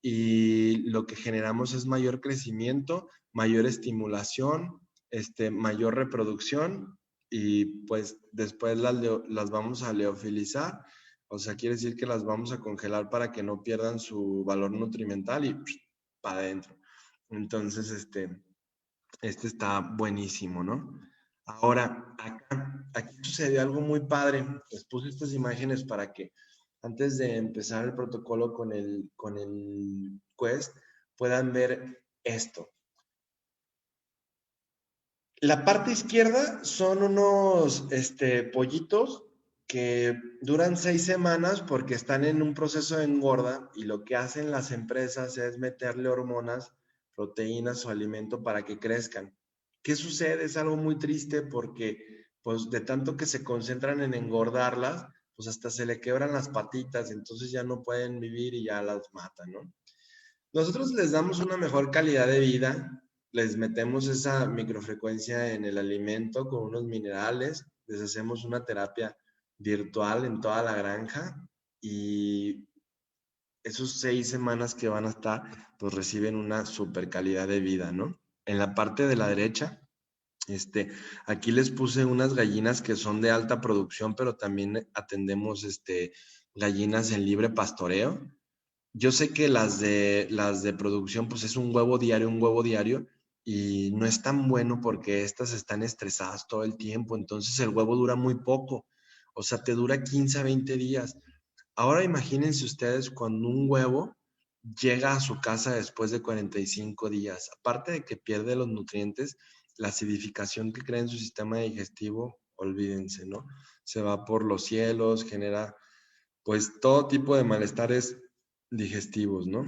y lo que generamos es mayor crecimiento, mayor estimulación, mayor reproducción, y pues después las vamos a leofilizar, o sea, quiere decir que las vamos a congelar para que no pierdan su valor nutrimental y para adentro. Entonces, este está buenísimo, ¿no? Ahora, aquí sucedió algo muy padre. Les puse estas imágenes para que antes de empezar el protocolo con el Quest, puedan ver esto. La parte izquierda son unos pollitos que duran 6 semanas porque están en un proceso de engorda, y lo que hacen las empresas es meterle hormonas, proteínas o alimento para que crezcan. ¿Qué sucede? Es algo muy triste porque pues de tanto que se concentran en engordarlas, pues hasta se le quebran las patitas, entonces ya no pueden vivir y ya las matan, ¿no? Nosotros les damos una mejor calidad de vida, les metemos esa microfrecuencia en el alimento con unos minerales, les hacemos una terapia virtual en toda la granja, y esos 6 semanas que van a estar, pues reciben una super calidad de vida, ¿no? En la parte de la derecha, aquí les puse unas gallinas que son de alta producción, pero también atendemos, gallinas en libre pastoreo. Yo sé que las de producción, pues es un huevo diario, y no es tan bueno porque estas están estresadas todo el tiempo, entonces el huevo dura muy poco, o sea, te dura 15 a 20 días. Ahora imagínense ustedes cuando un huevo llega a su casa después de 45 días, aparte de que pierde los nutrientes, la acidificación que crea en su sistema digestivo, olvídense, ¿no? Se va por los cielos, genera pues todo tipo de malestares digestivos, ¿no?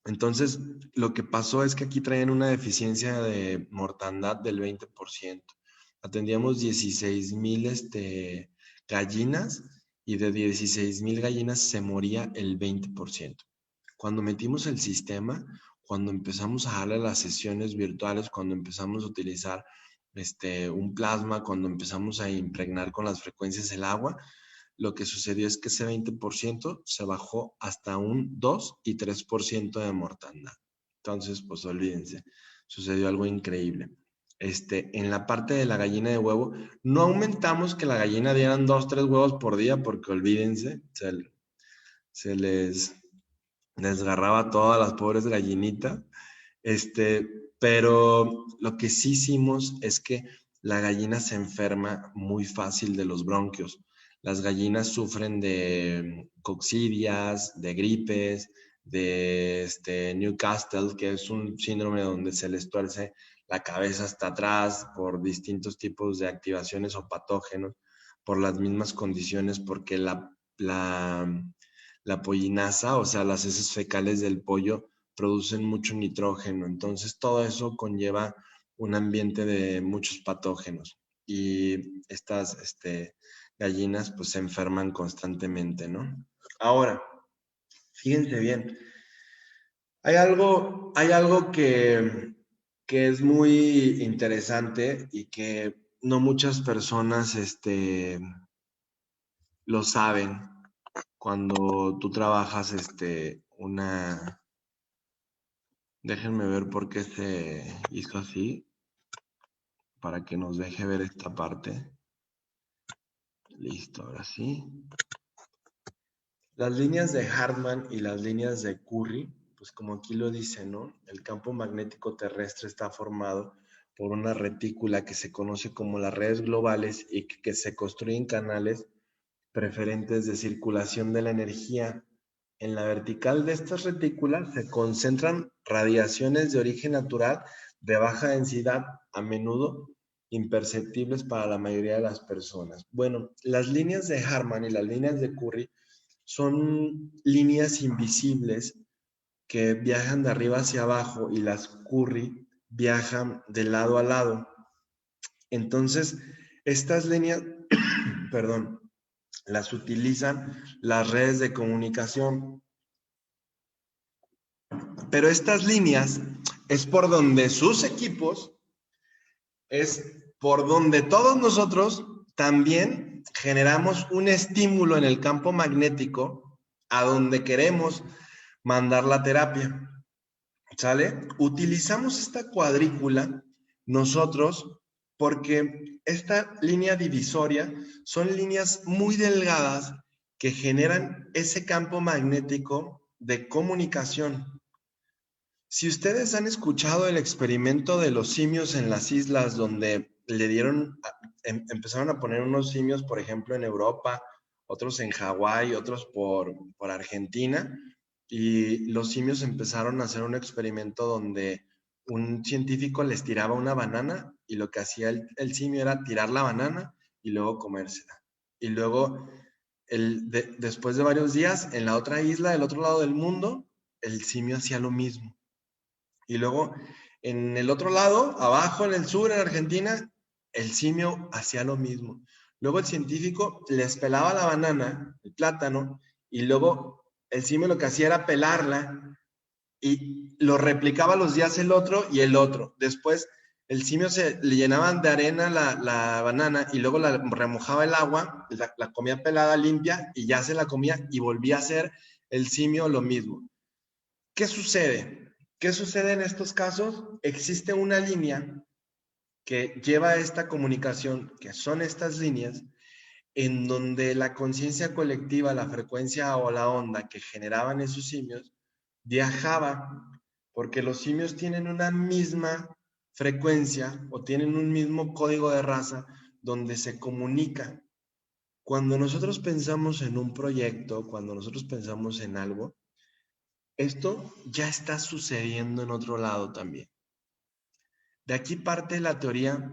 Entonces, lo que pasó es que aquí traían una deficiencia de mortandad del 20%. Atendíamos 16,000 gallinas, y de 16,000 gallinas se moría el 20%. Cuando metimos el sistema, cuando empezamos a darle las sesiones virtuales, cuando empezamos a utilizar un plasma, cuando empezamos a impregnar con las frecuencias el agua, lo que sucedió es que ese 20% se bajó hasta un 2 y 3% de mortandad. Entonces, pues olvídense, sucedió algo increíble. En la parte de la gallina de huevo, no aumentamos que la gallina dieran 2, 3 huevos por día, porque olvídense, se les desgarraba todas las pobres gallinitas. Pero lo que sí hicimos es que la gallina se enferma muy fácil de los bronquios. Las gallinas sufren de coccidias, de gripes, de Newcastle, que es un síndrome donde se les tuerce la cabeza hasta atrás por distintos tipos de activaciones o patógenos, por las mismas condiciones, porque la pollinaza, o sea, las heces fecales del pollo, producen mucho nitrógeno. Entonces, todo eso conlleva un ambiente de muchos patógenos, y estas gallinas pues se enferman constantemente, ¿no? Ahora, fíjense bien, hay algo que es muy interesante y que no muchas personas lo saben cuando tú trabajas una... Déjenme ver por qué se hizo así, para que nos deje ver esta parte. Listo, ahora sí. Las líneas de Hartmann y las líneas de Curry, pues como aquí lo dice, ¿no? El campo magnético terrestre está formado por una retícula que se conoce como las redes globales y que se construyen canales preferentes de circulación de la energía. En la vertical de estas retículas se concentran radiaciones de origen natural de baja densidad, a menudo imperceptibles para la mayoría de las personas. Bueno, las líneas de Hartmann y las líneas de Curry son líneas invisibles que viajan de arriba hacia abajo y las Curry viajan de lado a lado. Entonces, estas líneas, perdón, las utilizan las redes de comunicación. Pero estas líneas es por donde sus equipos, es por donde todos nosotros también generamos un estímulo en el campo magnético a donde queremos mandar la terapia. ¿Sale? Utilizamos esta cuadrícula nosotros porque esta línea divisoria son líneas muy delgadas que generan ese campo magnético de comunicación. Si ustedes han escuchado el experimento de los simios en las islas donde le dieron, empezaron a poner unos simios, por ejemplo, en Europa, otros en Hawái, otros por Argentina, y los simios empezaron a hacer un experimento donde un científico les tiraba una banana y lo que hacía el simio era tirar la banana y luego comérsela. Y luego, después de varios días, en la otra isla, del otro lado del mundo, el simio hacía lo mismo. Y luego, en el otro lado, abajo en el sur, en Argentina, el simio hacía lo mismo. Luego el científico les pelaba la banana, el plátano, y luego el simio lo que hacía era pelarla y lo replicaba los días el otro y el otro. Después el simio le llenaban de arena la banana y luego la remojaba el agua, la comía pelada limpia y ya se la comía y volvía a hacer el simio lo mismo. ¿Qué sucede? ¿Qué sucede en estos casos? Existe una línea que lleva esta comunicación, que son estas líneas, en donde la conciencia colectiva, la frecuencia o la onda que generaban esos simios, viajaba, porque los simios tienen una misma frecuencia o tienen un mismo código de raza donde se comunica. Cuando nosotros pensamos en un proyecto, cuando nosotros pensamos en algo, esto ya está sucediendo en otro lado también. De aquí parte la teoría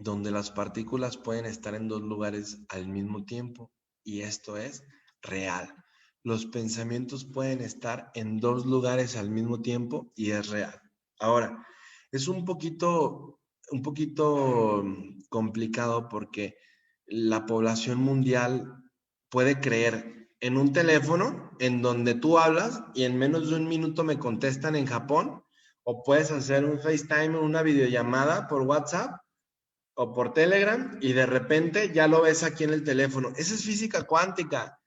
donde las partículas pueden estar en dos lugares al mismo tiempo, y esto es real. Los pensamientos pueden estar en dos lugares al mismo tiempo y es real. Ahora, es un poquito complicado porque la población mundial puede creer en un teléfono en donde tú hablas y en menos de un minuto me contestan en Japón, o puedes hacer un FaceTime o una videollamada por WhatsApp o por Telegram y de repente ya lo ves aquí en el teléfono. Esa es física cuántica.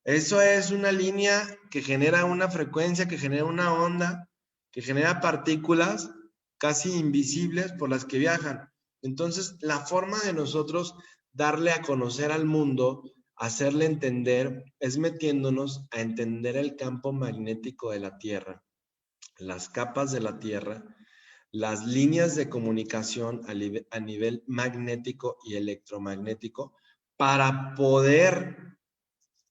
Eso es una línea que genera una frecuencia, que genera una onda, que genera partículas casi invisibles por las que viajan. Entonces, la forma de nosotros darle a conocer al mundo, hacerle entender, es metiéndonos a entender el campo magnético de la Tierra, las capas de la Tierra, las líneas de comunicación a nivel magnético y electromagnético, para poder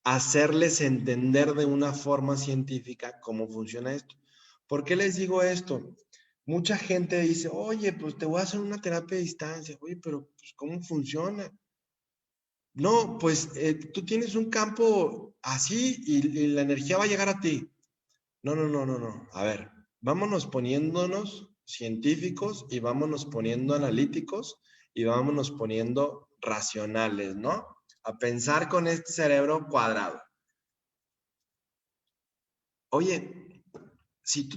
hacerles entender de una forma científica cómo funciona esto. ¿Por qué les digo esto? Mucha gente dice, oye, pues te voy a hacer una terapia a distancia. Oye, pero pues, ¿cómo funciona? No, pues tú tienes un campo así y la energía va a llegar a ti. No, no, no, no, no. A ver, vámonos poniéndonos científicos y vámonos poniendo analíticos y vámonos poniendo racionales, ¿no? A pensar con este cerebro cuadrado. Oye, si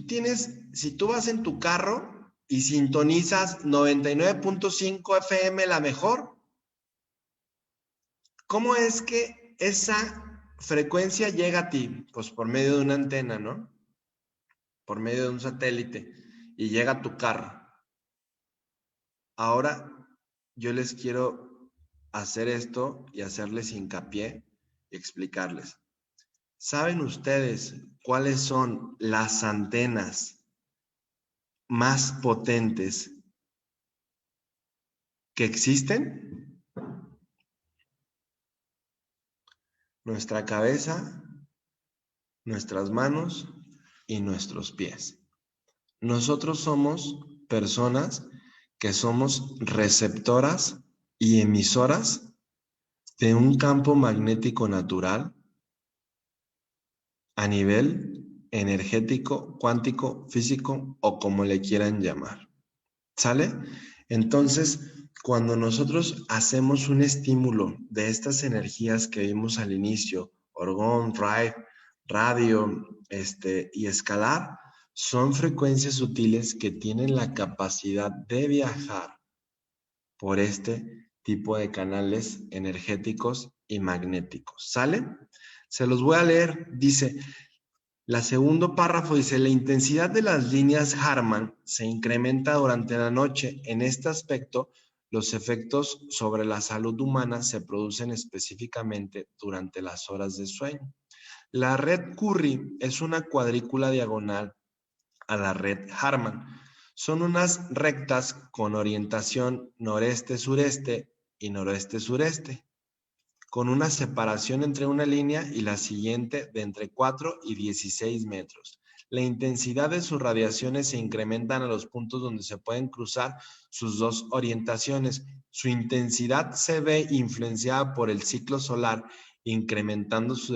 tú vas en tu carro y sintonizas 99.5 FM la mejor, ¿cómo es que esa frecuencia llega a ti? Pues por medio de una antena, ¿no? Por medio de un satélite y llega a tu carro. Ahora yo les quiero hacer esto y hacerles hincapié y explicarles. ¿Saben ustedes cuáles son las antenas más potentes que existen? Nuestra cabeza, nuestras manos y nuestros pies. Nosotros somos personas que somos receptoras y emisoras de un campo magnético natural a nivel energético, cuántico, físico o como le quieran llamar. ¿Sale? Entonces, cuando nosotros hacemos un estímulo de estas energías que vimos al inicio, orgón, radio, y escalar, son frecuencias sutiles que tienen la capacidad de viajar por este tipo de canales energéticos y magnéticos. ¿Sale? Se los voy a leer. Dice, el segundo párrafo dice, la intensidad de las líneas Harman se incrementa durante la noche. En este aspecto, los efectos sobre la salud humana se producen específicamente durante las horas de sueño. La red Curry es una cuadrícula diagonal a la red Harman. Son unas rectas con orientación noreste-sureste y noroeste-sureste, con una separación entre una línea y la siguiente de entre 4 y 16 metros. La intensidad de sus radiaciones se incrementan a los puntos donde se pueden cruzar sus dos orientaciones. Su intensidad se ve influenciada por el ciclo solar, incrementándose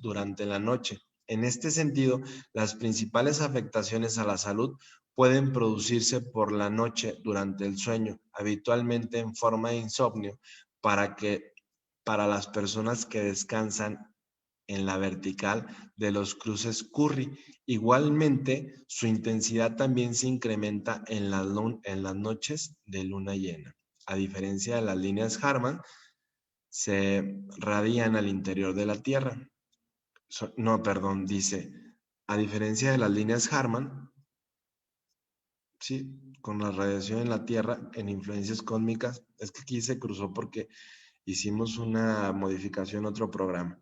durante la noche. En este sentido, las principales afectaciones a la salud pueden producirse por la noche durante el sueño, habitualmente en forma de insomnio, para las personas que descansan en la vertical de los cruces Curry. Igualmente, su intensidad también se incrementa en las noches de luna llena. A diferencia de las líneas Harman, se radian al interior de la Tierra. Dice, a diferencia de las líneas Harman, sí, con la radiación en la Tierra, en influencias cósmicas, es que aquí se cruzó porque hicimos una modificación a otro programa.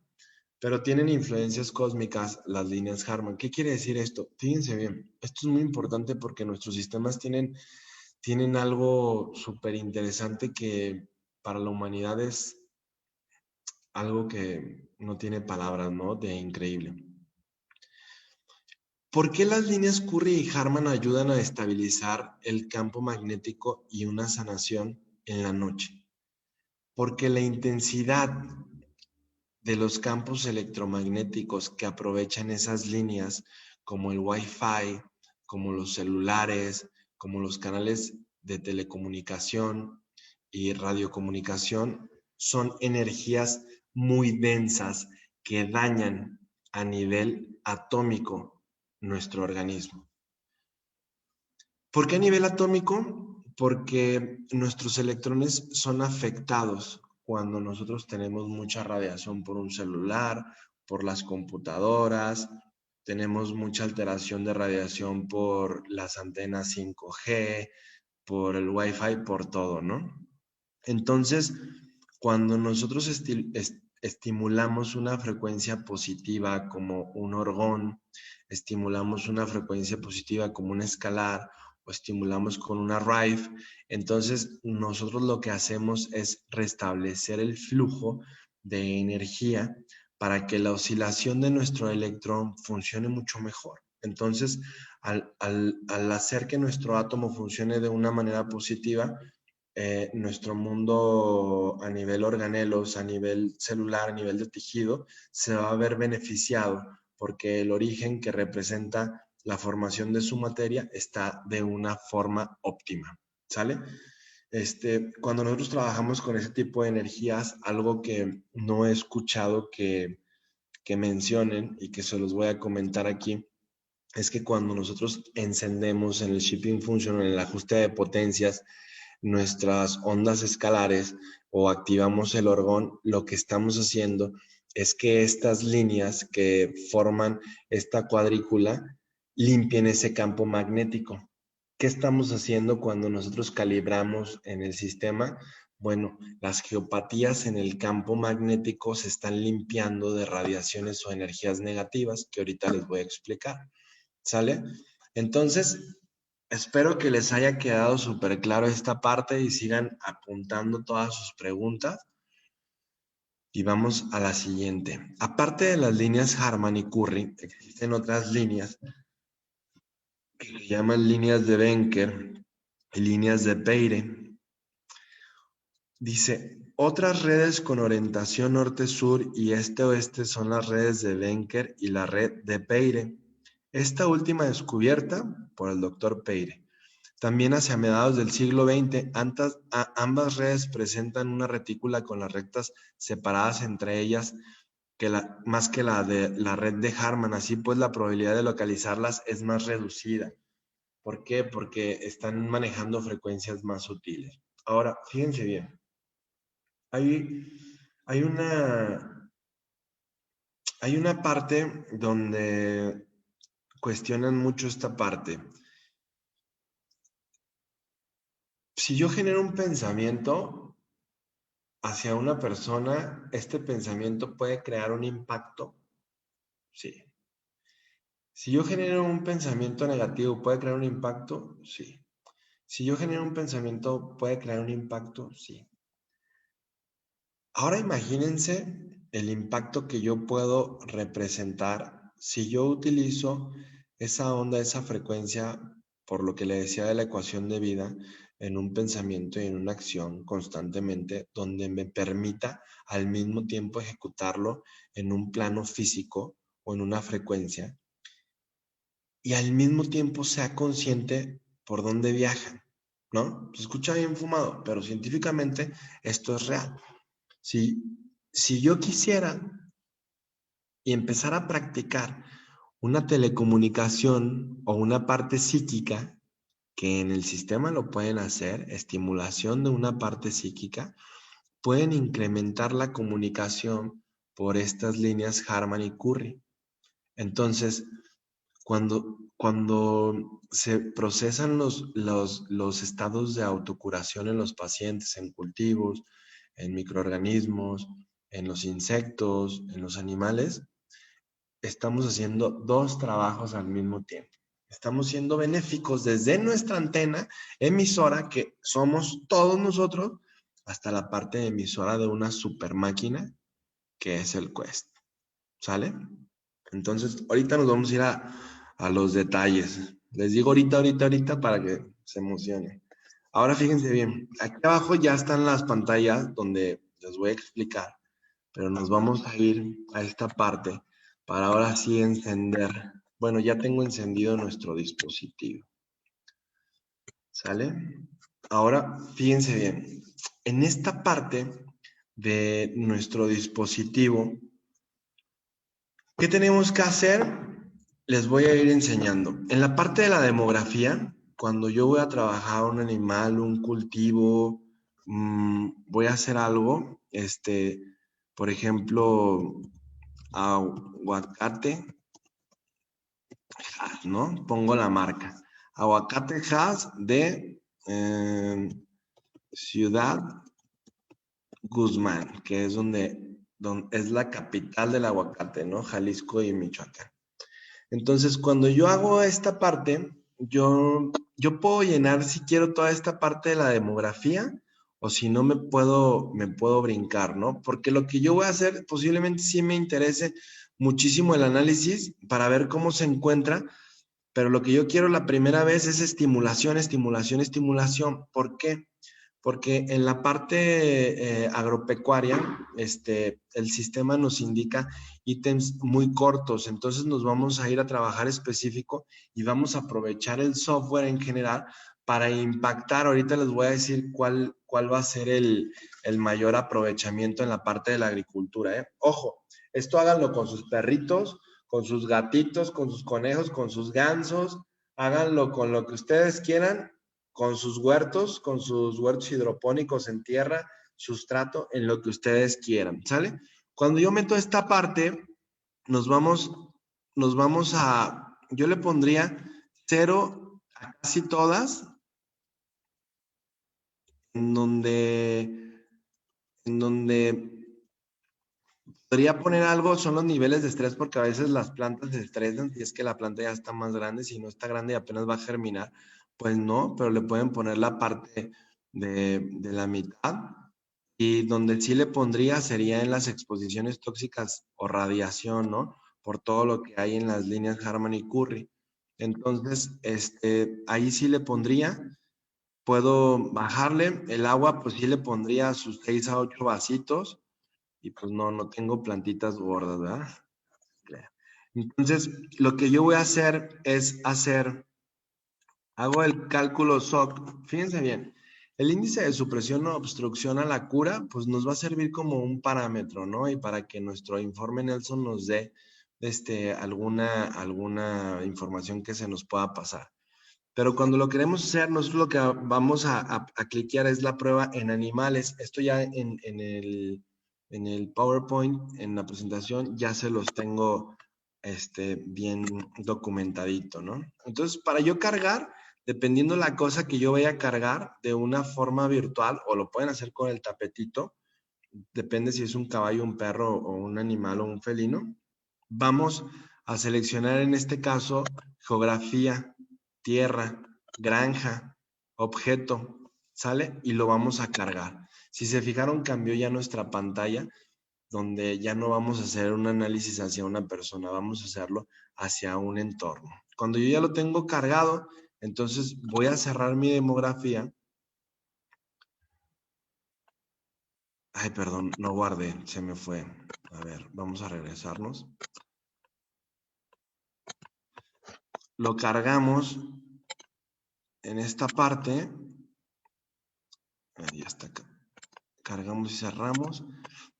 Pero tienen influencias cósmicas las líneas Harman. ¿Qué quiere decir esto? Fíjense bien, esto es muy importante porque nuestros sistemas tienen algo súper interesante que para la humanidad es algo que no tiene palabras, ¿no? De increíble. ¿Por qué las líneas Curry y Harman ayudan a estabilizar el campo magnético y una sanación en la noche? Porque la intensidad de los campos electromagnéticos que aprovechan esas líneas, como el Wi-Fi, como los celulares, como los canales de telecomunicación y radiocomunicación, son energías muy densas que dañan a nivel atómico nuestro organismo. ¿Por qué a nivel atómico? Porque nuestros electrones son afectados cuando nosotros tenemos mucha radiación por un celular, por las computadoras, tenemos mucha alteración de radiación por las antenas 5G, por el Wi-Fi, por todo, ¿no? Entonces, cuando nosotros estimulamos una frecuencia positiva como un orgón, estimulamos una frecuencia positiva como un escalar, o estimulamos con una RIFE, entonces nosotros lo que hacemos es restablecer el flujo de energía para que la oscilación de nuestro electrón funcione mucho mejor. Entonces, al hacer que nuestro átomo funcione de una manera positiva, nuestro mundo a nivel organelos, a nivel celular, a nivel de tejido, se va a ver beneficiado porque el origen que representa la formación de su materia está de una forma óptima, ¿sale? Cuando nosotros trabajamos con ese tipo de energías, algo que no he escuchado que mencionen y que se los voy a comentar aquí, es que cuando nosotros encendemos en el shipping function, en el ajuste de potencias, nuestras ondas escalares o activamos el orgón, lo que estamos haciendo es que estas líneas que forman esta cuadrícula limpien ese campo magnético. ¿Qué estamos haciendo cuando nosotros calibramos en el sistema? Bueno, las geopatías en el campo magnético se están limpiando de radiaciones o energías negativas que ahorita les voy a explicar. ¿Sale? Entonces, espero que les haya quedado súper claro esta parte y sigan apuntando todas sus preguntas. Y vamos a la siguiente. Aparte de las líneas Harman y Curry, existen otras líneas que se llaman líneas de Venker y líneas de Peire. Dice, otras redes con orientación norte-sur y este-oeste son las redes de Venker y la red de Peire. Esta última descubierta por el doctor Peire. También hacia mediados del siglo XX, ambas redes presentan una retícula con las rectas separadas entre ellas más que la de la red de Harman. Así pues, la probabilidad de localizarlas es más reducida. ¿Por qué? Porque están manejando frecuencias más sutiles. Ahora, fíjense bien. Hay una parte donde cuestionan mucho esta parte. Si yo genero un pensamiento hacia una persona, ¿este pensamiento puede crear un impacto? Sí. Si yo genero un pensamiento negativo, ¿puede crear un impacto? Sí. Si yo genero un pensamiento, ¿puede crear un impacto? Sí. Ahora imagínense el impacto que yo puedo representar si yo utilizo esa onda, esa frecuencia, por lo que le decía de la ecuación de vida, en un pensamiento y en una acción constantemente, donde me permita al mismo tiempo ejecutarlo en un plano físico o en una frecuencia, y al mismo tiempo sea consciente por dónde viajan, ¿no? Se escucha bien fumado, pero científicamente esto es real. Si yo quisiera y empezar a practicar una telecomunicación o una parte psíquica, que en el sistema lo pueden hacer, estimulación de una parte psíquica, pueden incrementar la comunicación por estas líneas Harman y Curry. Entonces, cuando se procesan los estados de autocuración en los pacientes, en cultivos, en microorganismos, en los insectos, en los animales, estamos haciendo dos trabajos al mismo tiempo. Estamos siendo benéficos desde nuestra antena emisora, que somos todos nosotros, hasta la parte emisora de una super máquina, que es el Quest. ¿Sale? Entonces, ahorita nos vamos a ir a los detalles. Les digo ahorita para que se emocionen. Ahora fíjense bien, aquí abajo ya están las pantallas donde les voy a explicar, pero nos vamos a ir a esta parte para ahora sí encender. Bueno, ya tengo encendido nuestro dispositivo. ¿Sale? Ahora, fíjense bien, en esta parte de nuestro dispositivo, ¿qué tenemos que hacer? Les voy a ir enseñando. En la parte de la demografía, cuando yo voy a trabajar un animal, un cultivo, voy a hacer algo, por ejemplo, aguacate, ¿no? Pongo la marca. Aguacate Hass de Ciudad Guzmán, que es donde es la capital del aguacate, ¿no? Jalisco y Michoacán. Entonces, cuando yo hago esta parte, yo puedo llenar, si quiero, toda esta parte de la demografía, o si no, me puedo brincar, ¿no? Porque lo que yo voy a hacer, posiblemente sí me interese muchísimo el análisis para ver cómo se encuentra, pero lo que yo quiero la primera vez es estimulación. ¿Por qué? Porque en la parte agropecuaria, el sistema nos indica ítems muy cortos, entonces nos vamos a ir a trabajar específico y vamos a aprovechar el software en general para impactar. Ahorita les voy a decir cuál va a ser el mayor aprovechamiento en la parte de la agricultura, ¿eh? Ojo, esto háganlo con sus perritos, con sus gatitos, con sus conejos, con sus gansos, háganlo con lo que ustedes quieran, con sus huertos hidropónicos en tierra, sustrato, en lo que ustedes quieran, ¿sale? Cuando yo meto esta parte, nos vamos a, yo le pondría 0 a casi todas, en donde podría poner algo, son los niveles de estrés, porque a veces las plantas se estresan, si es que la planta ya está más grande, si no está grande y apenas va a germinar, pues no, pero le pueden poner la parte de la mitad. Y donde sí le pondría sería en las exposiciones tóxicas o radiación, ¿no? Por todo lo que hay en las líneas Harman y Curry. Entonces, ahí sí le pondría. Puedo bajarle el agua, pues sí le pondría sus 6 a 8 vasitos. Y pues no tengo plantitas gordas, ¿verdad? Entonces, lo que yo voy a hacer es hago el cálculo SOC. Fíjense bien, el índice de supresión o obstrucción a la cura, pues nos va a servir como un parámetro, ¿no? Y para que nuestro informe Nelson nos dé alguna información que se nos pueda pasar. Pero cuando lo queremos hacer, nosotros lo que vamos a cliquear es la prueba en animales. Esto ya en el PowerPoint, en la presentación, ya se los tengo bien documentadito, ¿no? Entonces, para yo cargar, dependiendo la cosa que yo vaya a cargar de una forma virtual, o lo pueden hacer con el tapetito, depende si es un caballo, un perro, o un animal, o un felino, vamos a seleccionar en este caso geografía, tierra, granja, objeto, ¿sale? Y lo vamos a cargar. Si se fijaron, cambió ya nuestra pantalla, donde ya no vamos a hacer un análisis hacia una persona, vamos a hacerlo hacia un entorno. Cuando yo ya lo tengo cargado, entonces voy a cerrar mi demografía. Ay, perdón, no guardé, se me fue. A ver, vamos a regresarnos. Lo cargamos en esta parte. Ahí está. Cargamos y cerramos.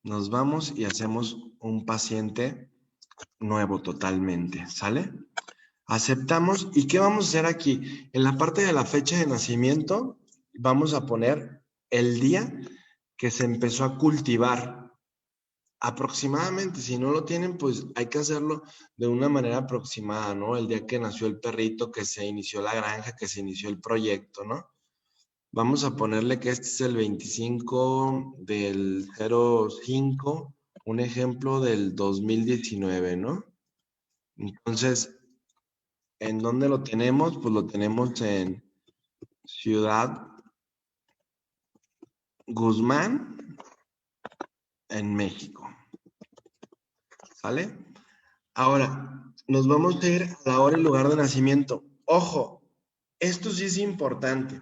Nos vamos y hacemos un paciente nuevo totalmente. ¿Sale? Aceptamos. ¿Y qué vamos a hacer aquí? En la parte de la fecha de nacimiento vamos a poner el día que se empezó a cultivar. Aproximadamente, si no lo tienen, pues hay que hacerlo de una manera aproximada, ¿no? El día que nació el perrito, que se inició la granja, que se inició el proyecto, ¿no? Vamos a ponerle que este es el 25 del 05, un ejemplo del 2019, ¿no? Entonces, ¿en dónde lo tenemos? Pues lo tenemos en Ciudad Guzmán, en México. ¿Sale? Ahora, nos vamos a ir a la hora y lugar de nacimiento. Ojo, esto sí es importante.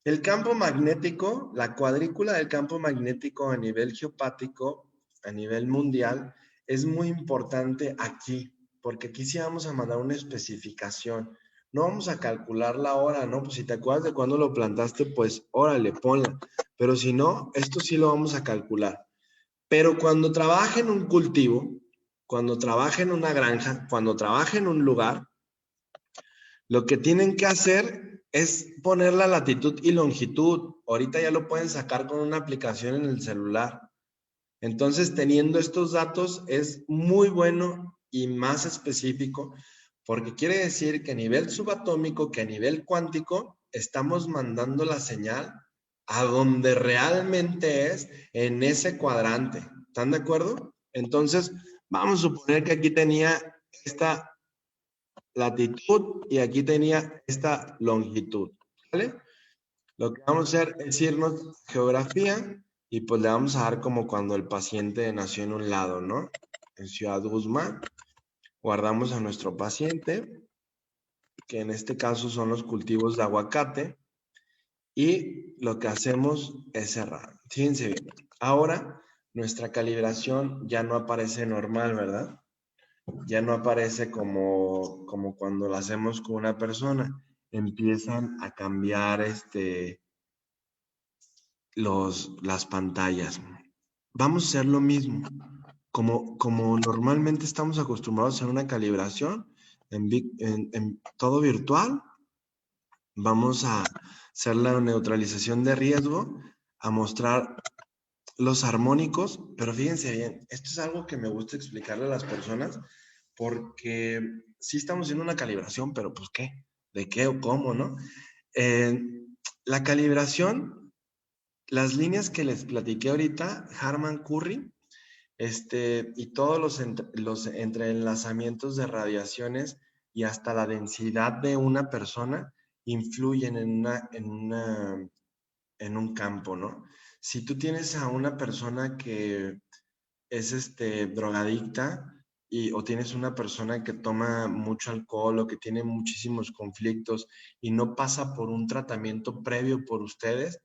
El campo magnético, la cuadrícula del campo magnético a nivel geopático, a nivel mundial, es muy importante aquí, porque aquí sí vamos a mandar una especificación. No vamos a calcular la hora, ¿no? Pues si te acuerdas de cuándo lo plantaste, pues órale, ponla. Pero si no, esto sí lo vamos a calcular. Pero cuando trabaje en un cultivo, cuando trabaje en una granja, cuando trabaje en un lugar, lo que tienen que hacer es poner la latitud y longitud. Ahorita ya lo pueden sacar con una aplicación en el celular. Entonces, teniendo estos datos es muy bueno y más específico, porque quiere decir que a nivel subatómico, que a nivel cuántico, estamos mandando la señal a donde realmente es en ese cuadrante. ¿Están de acuerdo? Entonces, vamos a suponer que aquí tenía esta latitud y aquí tenía esta longitud, ¿vale? Lo que vamos a hacer es irnos geografía y pues le vamos a dar como cuando el paciente nació en un lado, ¿no? En Ciudad Guzmán. Guardamos a nuestro paciente, que en este caso son los cultivos de aguacate, y lo que hacemos es cerrar. Fíjense bien. Ahora nuestra calibración ya no aparece normal, ¿verdad? Ya no aparece como cuando lo hacemos con una persona. Empiezan a cambiar las pantallas. Vamos a hacer lo mismo. Como normalmente estamos acostumbrados a hacer una calibración en todo virtual, vamos a hacer la neutralización de riesgo, a mostrar los armónicos, pero fíjense bien, esto es algo que me gusta explicarle a las personas, porque sí estamos haciendo una calibración, pero pues ¿qué? ¿De qué o cómo, no? La calibración las líneas que les platiqué ahorita, Harman-Curry, y todos los entrelazamientos de radiaciones y hasta la densidad de una persona influyen en un campo, ¿no? Si tú tienes a una persona que es drogadicta o tienes una persona que toma mucho alcohol o que tiene muchísimos conflictos y no pasa por un tratamiento previo por ustedes,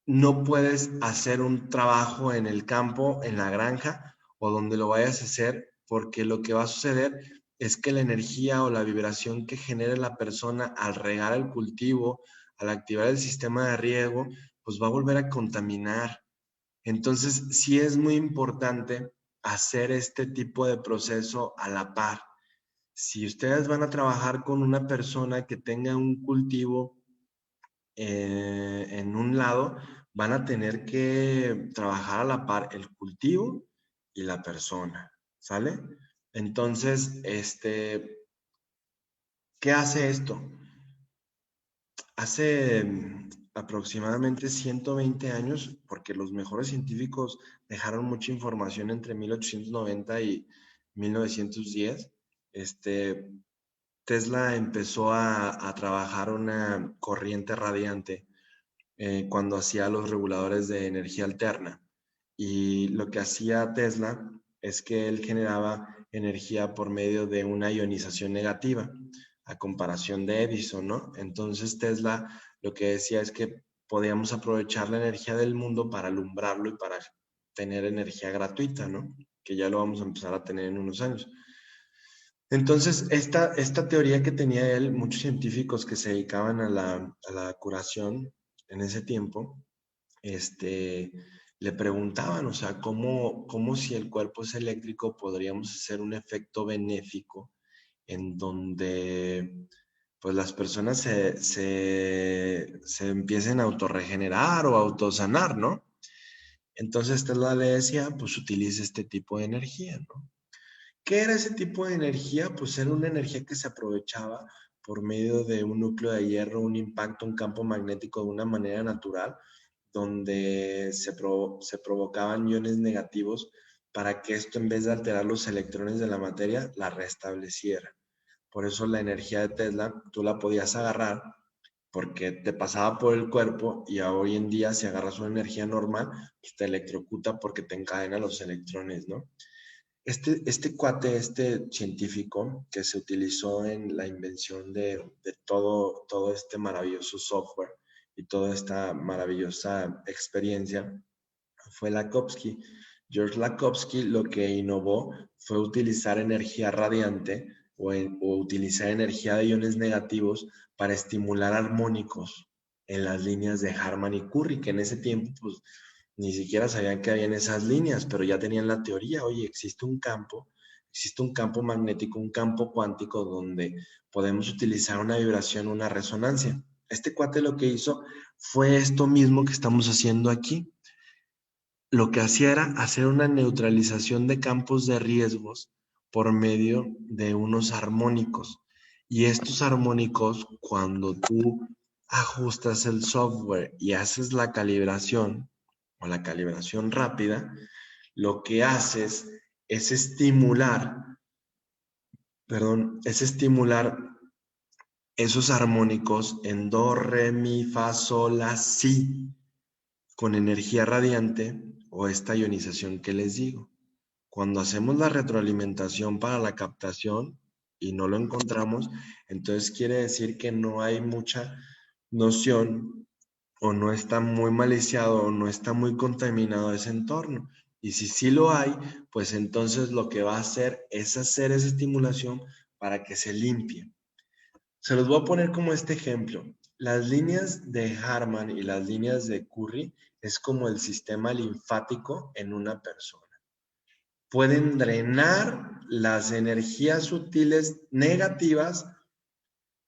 no puedes hacer un trabajo en el campo, en la granja o donde lo vayas a hacer, porque lo que va a suceder es que la energía o la vibración que genere la persona al regar el cultivo, al activar el sistema de riego, pues va a volver a contaminar. Entonces, sí es muy importante hacer este tipo de proceso a la par. Si ustedes van a trabajar con una persona que tenga un cultivo en un lado, van a tener que trabajar a la par el cultivo y la persona, ¿sale? Entonces, ¿qué hace esto? Hace aproximadamente 120 años, porque los mejores científicos dejaron mucha información entre 1890 y 1910, Tesla empezó a trabajar una corriente radiante cuando hacía los reguladores de energía alterna. Y lo que hacía Tesla es que él generaba energía por medio de una ionización negativa, a comparación de Edison, ¿no? Entonces Tesla lo que decía es que podíamos aprovechar la energía del mundo para alumbrarlo y para tener energía gratuita, ¿no? Que ya lo vamos a empezar a tener en unos años. Entonces, esta teoría que tenía él, muchos científicos que se dedicaban a la curación en ese tiempo, le preguntaban, o sea, ¿cómo si el cuerpo es eléctrico podríamos hacer un efecto benéfico en donde pues las personas se empiecen a autorregenerar o autosanar, ¿no? Entonces Tesla le decía, pues utilice este tipo de energía, ¿no? ¿Qué era ese tipo de energía? Pues era una energía que se aprovechaba por medio de un núcleo de hierro, un impacto, un campo magnético de una manera natural, donde se provocaban iones negativos para que esto, en vez de alterar los electrones de la materia, la restableciera. Por eso la energía de Tesla tú la podías agarrar porque te pasaba por el cuerpo, y hoy en día si agarras una energía normal, pues te electrocuta porque te encadena los electrones, ¿no? Este cuate, este científico que se utilizó en la invención de todo este maravilloso software y toda esta maravillosa experiencia fue Lakhovsky. George Lakhovsky lo que innovó fue utilizar energía radiante o utilizar energía de iones negativos para estimular armónicos en las líneas de Harman y Curry, que en ese tiempo pues ni siquiera sabían que habían esas líneas, pero ya tenían la teoría. Oye, existe un campo magnético, un campo cuántico donde podemos utilizar una vibración, una resonancia. Este cuate lo que hizo fue esto mismo que estamos haciendo aquí. Lo que hacía era hacer una neutralización de campos de riesgos por medio de unos armónicos. Y estos armónicos, cuando tú ajustas el software y haces la calibración o la calibración rápida, lo que haces es estimular esos armónicos en do, re, mi, fa, sol, la, si, con energía radiante o esta ionización que les digo. Cuando hacemos la retroalimentación para la captación y no lo encontramos, entonces quiere decir que no hay mucha noción o no está muy maliciado o no está muy contaminado ese entorno. Y si sí lo hay, pues entonces lo que va a hacer es hacer esa estimulación para que se limpie. Se los voy a poner como este ejemplo. Las líneas de Harman y las líneas de Curry es como el sistema linfático en una persona. Pueden drenar las energías sutiles negativas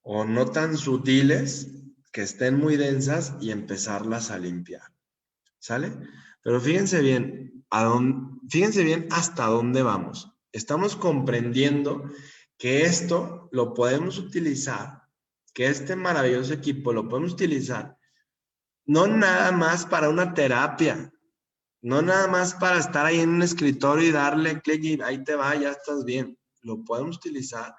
o no tan sutiles, que estén muy densas, y empezarlas a limpiar. ¿Sale? Pero fíjense bien hasta dónde vamos. Estamos comprendiendo que esto lo podemos utilizar, que este maravilloso equipo lo podemos utilizar No nada más para una terapia. No nada más para estar ahí en un escritorio y darle clic y ahí te va, ya estás bien. Lo podemos utilizar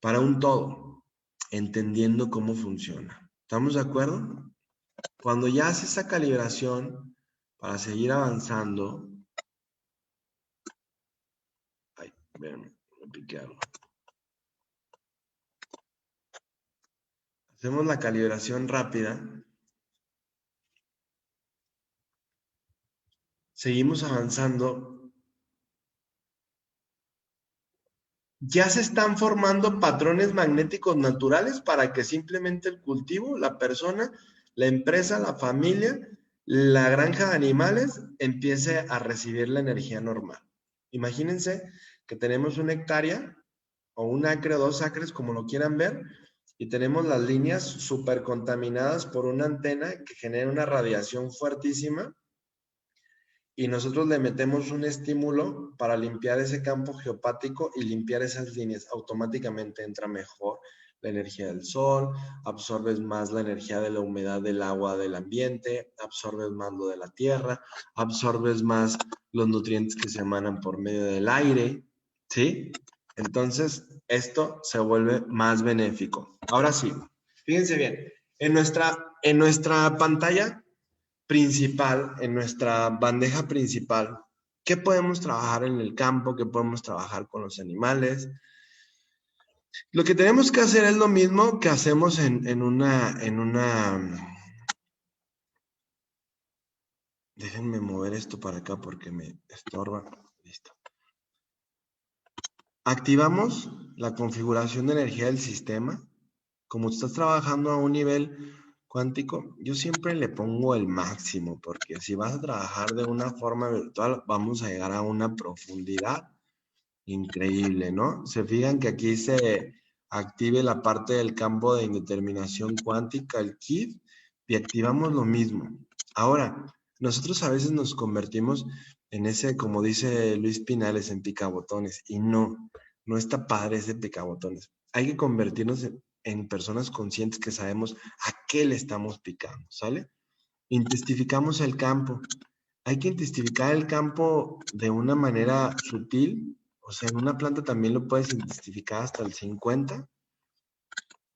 para un todo, entendiendo cómo funciona. ¿Estamos de acuerdo? Cuando ya haces esa calibración para seguir avanzando. Ay, espérame, me piqué algo. Hacemos la calibración rápida. Seguimos avanzando. Ya se están formando patrones magnéticos naturales para que simplemente el cultivo, la persona, la empresa, la familia, la granja de animales empiece a recibir la energía normal. Imagínense que tenemos una hectárea o un acre o 2 acres, como lo quieran ver, y tenemos las líneas súper contaminadas por una antena que genera una radiación fuertísima y nosotros le metemos un estímulo para limpiar ese campo geopático y limpiar esas líneas. Automáticamente entra mejor la energía del sol, absorbes más la energía de la humedad del agua del ambiente, absorbes más lo de la tierra, absorbes más los nutrientes que se emanan por medio del aire, ¿sí? Entonces, esto se vuelve más benéfico. Ahora sí, fíjense bien, en nuestra pantalla principal, en nuestra bandeja principal, ¿qué podemos trabajar en el campo? ¿Qué podemos trabajar con los animales? Lo que tenemos que hacer es lo mismo que hacemos en una... Déjenme mover esto para acá porque me estorba. Listo. Activamos la configuración de energía del sistema. Como estás trabajando a un nivel cuántico, yo siempre le pongo el máximo, porque si vas a trabajar de una forma virtual, vamos a llegar a una profundidad increíble, ¿no? Se fijan que aquí se active la parte del campo de indeterminación cuántica, el KID, y activamos lo mismo. Ahora, nosotros a veces nos convertimos en ese, como dice Luis Pinales, en picabotones, y no está padre ese picabotones. Hay que convertirnos en personas conscientes que sabemos a qué le estamos picando, ¿sale? Intensificamos el campo. Hay que intensificar el campo de una manera sutil. O sea, en una planta también lo puedes intensificar hasta el 50.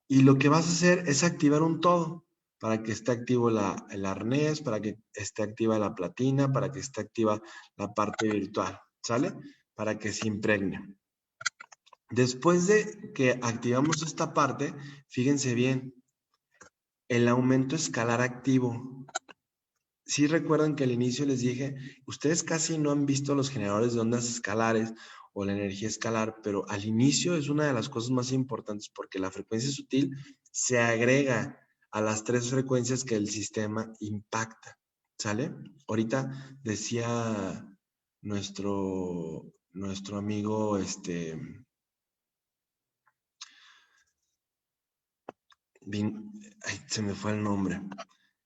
Y lo que vas a hacer es activar un todo para que esté activo el arnés, para que esté activa la platina, para que esté activa la parte virtual, ¿sale? Para que se impregne. Después de que activamos esta parte, fíjense bien, el aumento escalar activo. Sí recuerdan que al inicio les dije, ustedes casi no han visto los generadores de ondas escalares o la energía escalar, pero al inicio es una de las cosas más importantes porque la frecuencia sutil se agrega a las 3 frecuencias que el sistema impacta, ¿sale? Ahorita decía nuestro amigo, se me fue el nombre,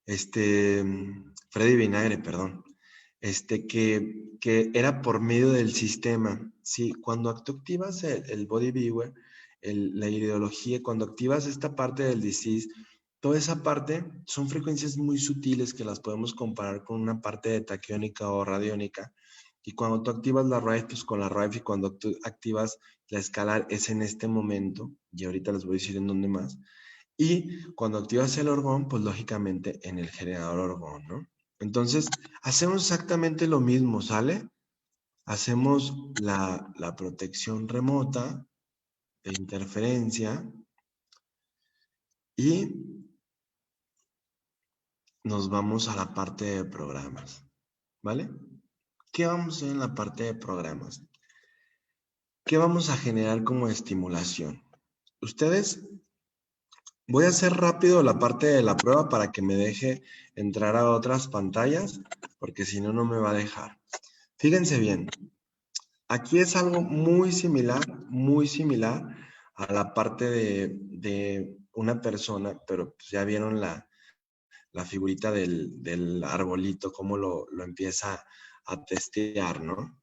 Freddy Vinagre, perdón, que era por medio del sistema. Sí, cuando tú activas el Body Viewer, la ideología, cuando activas esta parte del disease, toda esa parte son frecuencias muy sutiles que las podemos comparar con una parte de taquiónica o radiónica. Y cuando tú activas la RIFE, pues con la RIFE, y cuando tú activas la escalar es en este momento, y ahorita les voy a decir en dónde más. Y cuando activas el orgón, pues lógicamente en el generador orgón, ¿no? Entonces, hacemos exactamente lo mismo, ¿sale? Hacemos la protección remota de interferencia y nos vamos a la parte de programas, ¿vale? ¿Qué vamos a hacer en la parte de programas? ¿Qué vamos a generar como estimulación? Ustedes, voy a hacer rápido la parte de la prueba para que me deje entrar a otras pantallas, porque si no, no me va a dejar. Fíjense bien, aquí es algo muy similar a la parte de una persona, pero pues ya vieron la figurita del arbolito, cómo lo empieza a testear, ¿no?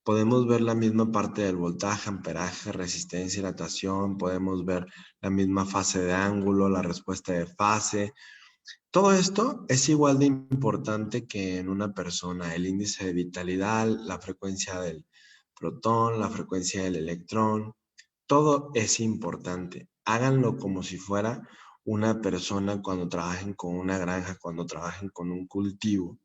Podemos ver la misma parte del voltaje, amperaje, resistencia, dilatación, podemos ver la misma fase de ángulo, la respuesta de fase, Todo esto es igual de importante que en una persona. El índice de vitalidad, la frecuencia del protón, la frecuencia del electrón, todo es importante. Háganlo como si fuera una persona cuando trabajen con una granja, cuando trabajen con un cultivo,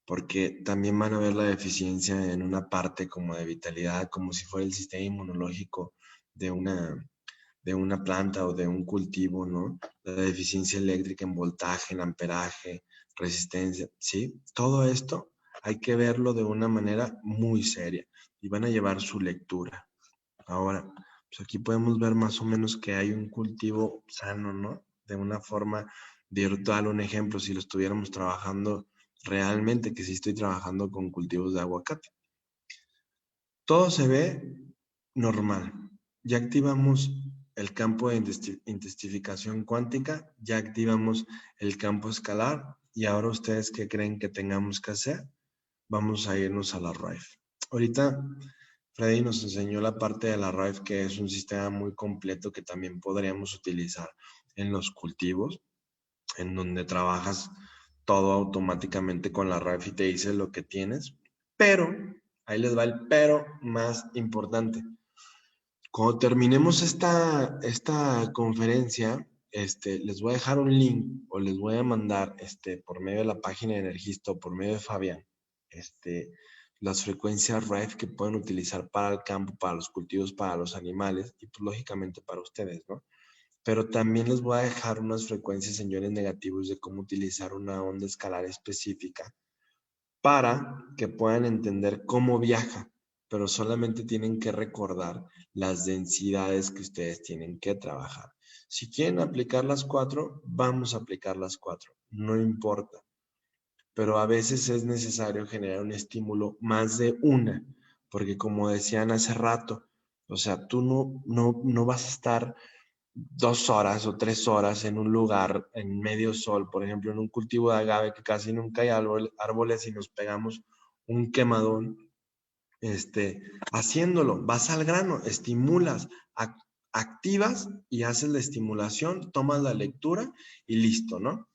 porque también van a ver la deficiencia en una parte como de vitalidad, como si fuera el sistema inmunológico de una planta o de un cultivo, ¿no? La deficiencia eléctrica en voltaje, en amperaje, resistencia, ¿sí? Todo esto hay que verlo de una manera muy seria y van a llevar su lectura. Ahora, pues aquí podemos ver más o menos que hay un cultivo sano, ¿no? De una forma virtual, un ejemplo, si lo estuviéramos trabajando realmente, que sí estoy trabajando con cultivos de aguacate. Todo se ve normal. Ya activamos el campo de intensificación cuántica, ya activamos el campo escalar y ahora ustedes qué creen que tengamos que hacer, vamos a irnos a la RIFE. Ahorita Freddy nos enseñó la parte de la RIFE, que es un sistema muy completo que también podríamos utilizar en los cultivos, en donde trabajas todo automáticamente con la RIFE y te dice lo que tienes, pero ahí les va el pero más importante. Cuando terminemos esta conferencia, les voy a dejar un link o les voy a mandar por medio de la página de Energista o por medio de Fabián, las frecuencias RIFE que pueden utilizar para el campo, para los cultivos, para los animales y pues lógicamente para ustedes, ¿no? Pero también les voy a dejar unas frecuencias en iones negativos de cómo utilizar una onda escalar específica para que puedan entender cómo viaja, pero solamente tienen que recordar las densidades que ustedes tienen que trabajar. Si quieren aplicar las 4, vamos a aplicar las 4, no importa. Pero a veces es necesario generar un estímulo más de una, porque como decían hace rato, o sea, tú no vas a estar 2 horas o 3 horas en un lugar en medio sol, por ejemplo, en un cultivo de agave que casi nunca hay árboles y nos pegamos un quemadón, haciéndolo, vas al grano, estimulas, activas y haces la estimulación, tomas la lectura y listo, ¿no?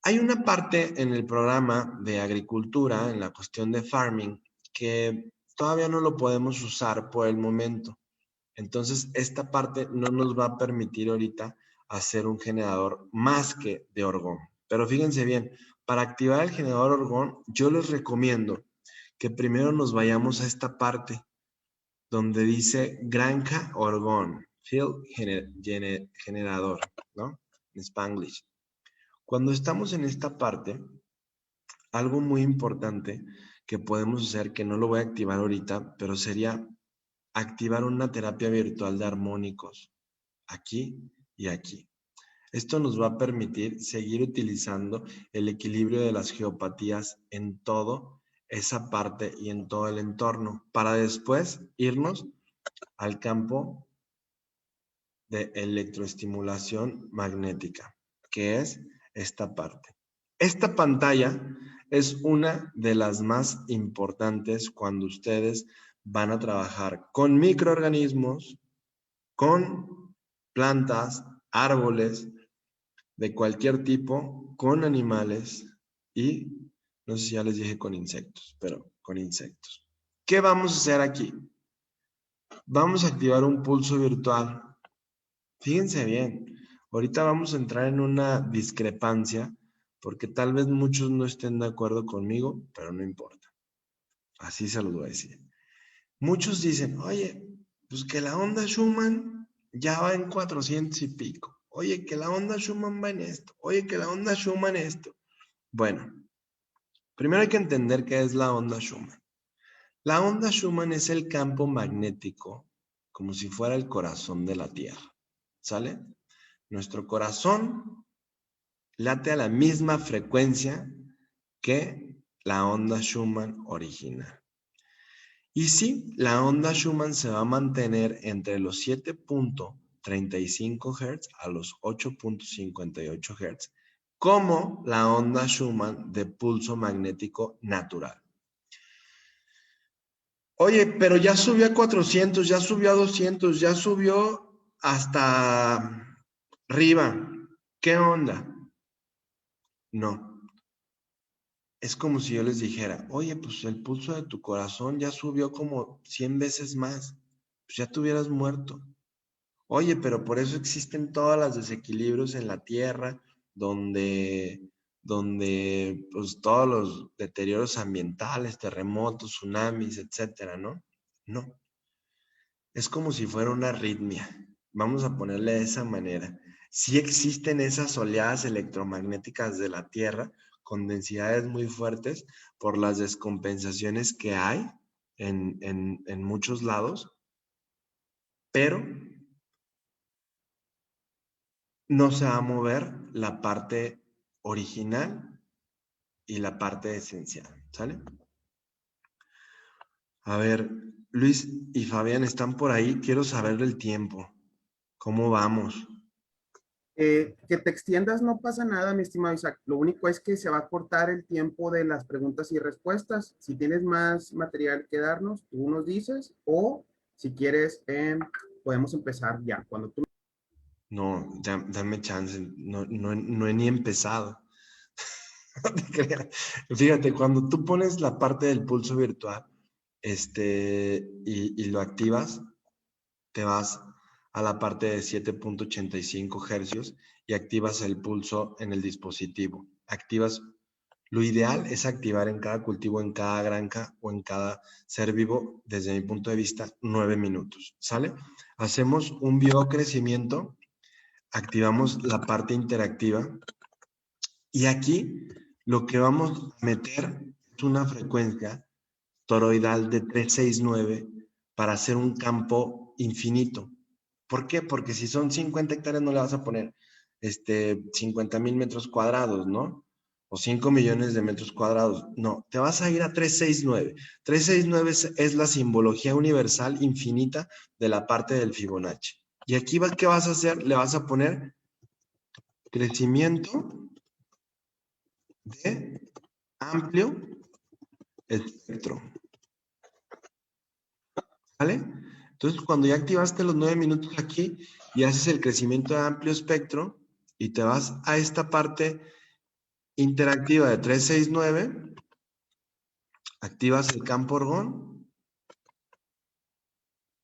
Hay una parte en el programa de agricultura, en la cuestión de farming, que todavía no lo podemos usar por el momento. Entonces, esta parte no nos va a permitir ahorita hacer un generador más que de orgón. Pero fíjense bien, para activar el generador orgón, yo les recomiendo que primero nos vayamos a esta parte donde dice granja orgón, field generador, ¿no? En Spanglish. Cuando estamos en esta parte, algo muy importante que podemos hacer, que no lo voy a activar ahorita, pero sería activar una terapia virtual de armónicos aquí y aquí. Esto nos va a permitir seguir utilizando el equilibrio de las geopatías en toda esa parte y en todo el entorno, para después irnos al campo de electroestimulación magnética, que es esta parte. Esta pantalla es una de las más importantes cuando ustedes van a trabajar con microorganismos, con plantas, árboles de cualquier tipo, con animales y, no sé si ya les dije con insectos, pero con insectos. ¿Qué vamos a hacer aquí? Vamos a activar un pulso virtual. Fíjense bien, ahorita vamos a entrar en una discrepancia porque tal vez muchos no estén de acuerdo conmigo, pero no importa. Así se los voy a decir. Muchos dicen, oye, pues que la onda Schumann ya va en 400 y pico. Oye, que la onda Schumann va en esto. Oye, que la onda Schumann esto. Bueno, primero hay que entender qué es la onda Schumann. La onda Schumann es el campo magnético, como si fuera el corazón de la Tierra. ¿Sale? Nuestro corazón late a la misma frecuencia que la onda Schumann original. Y sí, la onda Schumann se va a mantener entre los 7.35 Hz a los 8.58 Hz, como la onda Schumann de pulso magnético natural. Oye, pero ya subió a 400, ya subió a 200, ya subió hasta arriba. ¿Qué onda? No. Es como si yo les dijera, oye, pues el pulso de tu corazón ya subió como 100 veces más. Pues ya te hubieras muerto. Oye, pero por eso existen todos los desequilibrios en la Tierra, donde pues todos los deterioros ambientales, terremotos, tsunamis, etcétera, ¿no? No. Es como si fuera una arritmia. Vamos a ponerle de esa manera. Sí existen esas oleadas electromagnéticas de la Tierra con densidades muy fuertes por las descompensaciones que hay en muchos lados, pero no se va a mover la parte original y la parte esencial, ¿sale? A ver, Luis y Fabián están por ahí. Quiero saber el tiempo. ¿Cómo vamos? Que te extiendas no pasa nada, mi estimado Isaac. Lo único es que se va a cortar el tiempo de las preguntas y respuestas. Si tienes más material que darnos, tú nos dices, o si quieres, podemos empezar ya. Cuando tú... No, dame chance. No he ni empezado. No te creas. Fíjate, cuando tú pones la parte del pulso virtual, y lo activas, te vas a la parte de 7.85 hercios y activas el pulso en el dispositivo. Lo ideal es activar en cada cultivo, en cada granja o en cada ser vivo, desde mi punto de vista, 9 minutos, ¿sale? Hacemos un biocrecimiento, activamos la parte interactiva y aquí lo que vamos a meter es una frecuencia toroidal de 369 para hacer un campo infinito. ¿Por qué? Porque si son 50 hectáreas no le vas a poner 50,000 metros cuadrados, ¿no? O 5 millones de metros cuadrados. No, te vas a ir a 369. 369 es la simbología universal infinita de la parte del Fibonacci. Y aquí, ¿qué vas a hacer? Le vas a poner crecimiento de amplio espectro. ¿Vale? Entonces, cuando ya activaste los 9 minutos aquí y haces el crecimiento de amplio espectro y te vas a esta parte interactiva de 369, activas el campo orgón,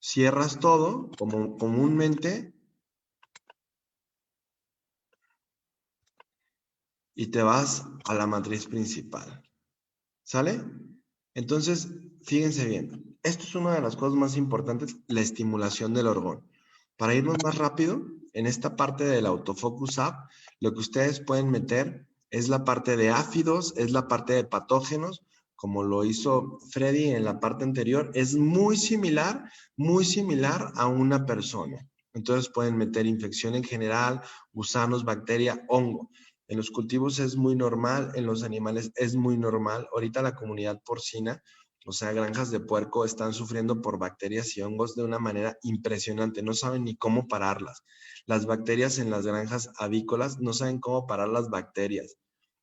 cierras todo como comúnmente y te vas a la matriz principal. ¿Sale? Entonces, fíjense bien, esto es una de las cosas más importantes, la estimulación del orgón. Para irnos más rápido, en esta parte del Autofocus App, lo que ustedes pueden meter es la parte de áfidos, es la parte de patógenos, como lo hizo Freddy en la parte anterior, es muy similar a una persona. Entonces pueden meter infección en general, gusanos, bacteria, hongo. En los cultivos es muy normal, en los animales es muy normal. Ahorita la comunidad porcina, o sea, granjas de puerco, están sufriendo por bacterias y hongos de una manera impresionante. No saben ni cómo pararlas. Las bacterias en las granjas avícolas no saben cómo parar las bacterias.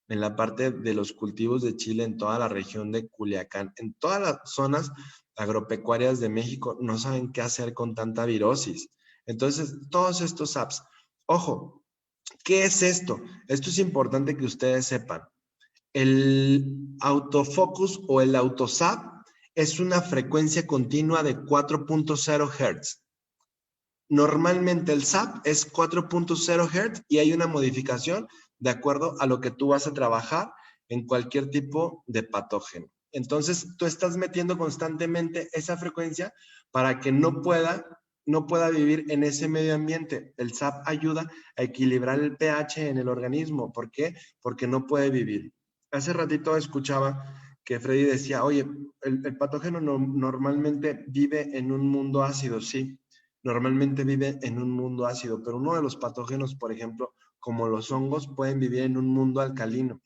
En la parte de los cultivos de Chile, en toda la región de Culiacán, en todas las zonas agropecuarias de México, no saben qué hacer con tanta virosis. Entonces, todos estos apps, ojo, ¿qué es esto? Esto es importante que ustedes sepan. El autofocus o el autosap es una frecuencia continua de 4.0 Hz. Normalmente el SAP es 4.0 Hz y hay una modificación de acuerdo a lo que tú vas a trabajar en cualquier tipo de patógeno. Entonces, tú estás metiendo constantemente esa frecuencia para que no pueda vivir en ese medio ambiente. El SAP ayuda a equilibrar el pH en el organismo. ¿Por qué? Porque no puede vivir. Hace ratito escuchaba que Freddy decía, oye, el patógeno normalmente vive en un mundo ácido. Sí, normalmente vive en un mundo ácido, pero uno de los patógenos, por ejemplo, como los hongos, pueden vivir en un mundo alcalino.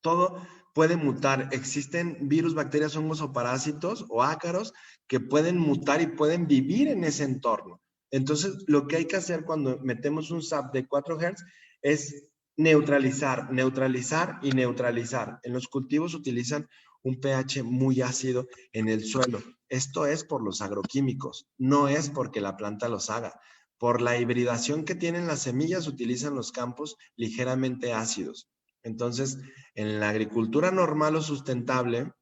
Todo puede mutar. Existen virus, bacterias, hongos o parásitos o ácaros que pueden mutar y pueden vivir en ese entorno. Entonces, lo que hay que hacer cuando metemos un SAP de 4 Hz es neutralizar, neutralizar y neutralizar. En los cultivos utilizan un pH muy ácido en el suelo. Esto es por los agroquímicos, no es porque la planta los haga. Por la hibridación que tienen las semillas, utilizan los campos ligeramente ácidos. Entonces, en la agricultura normal o sustentable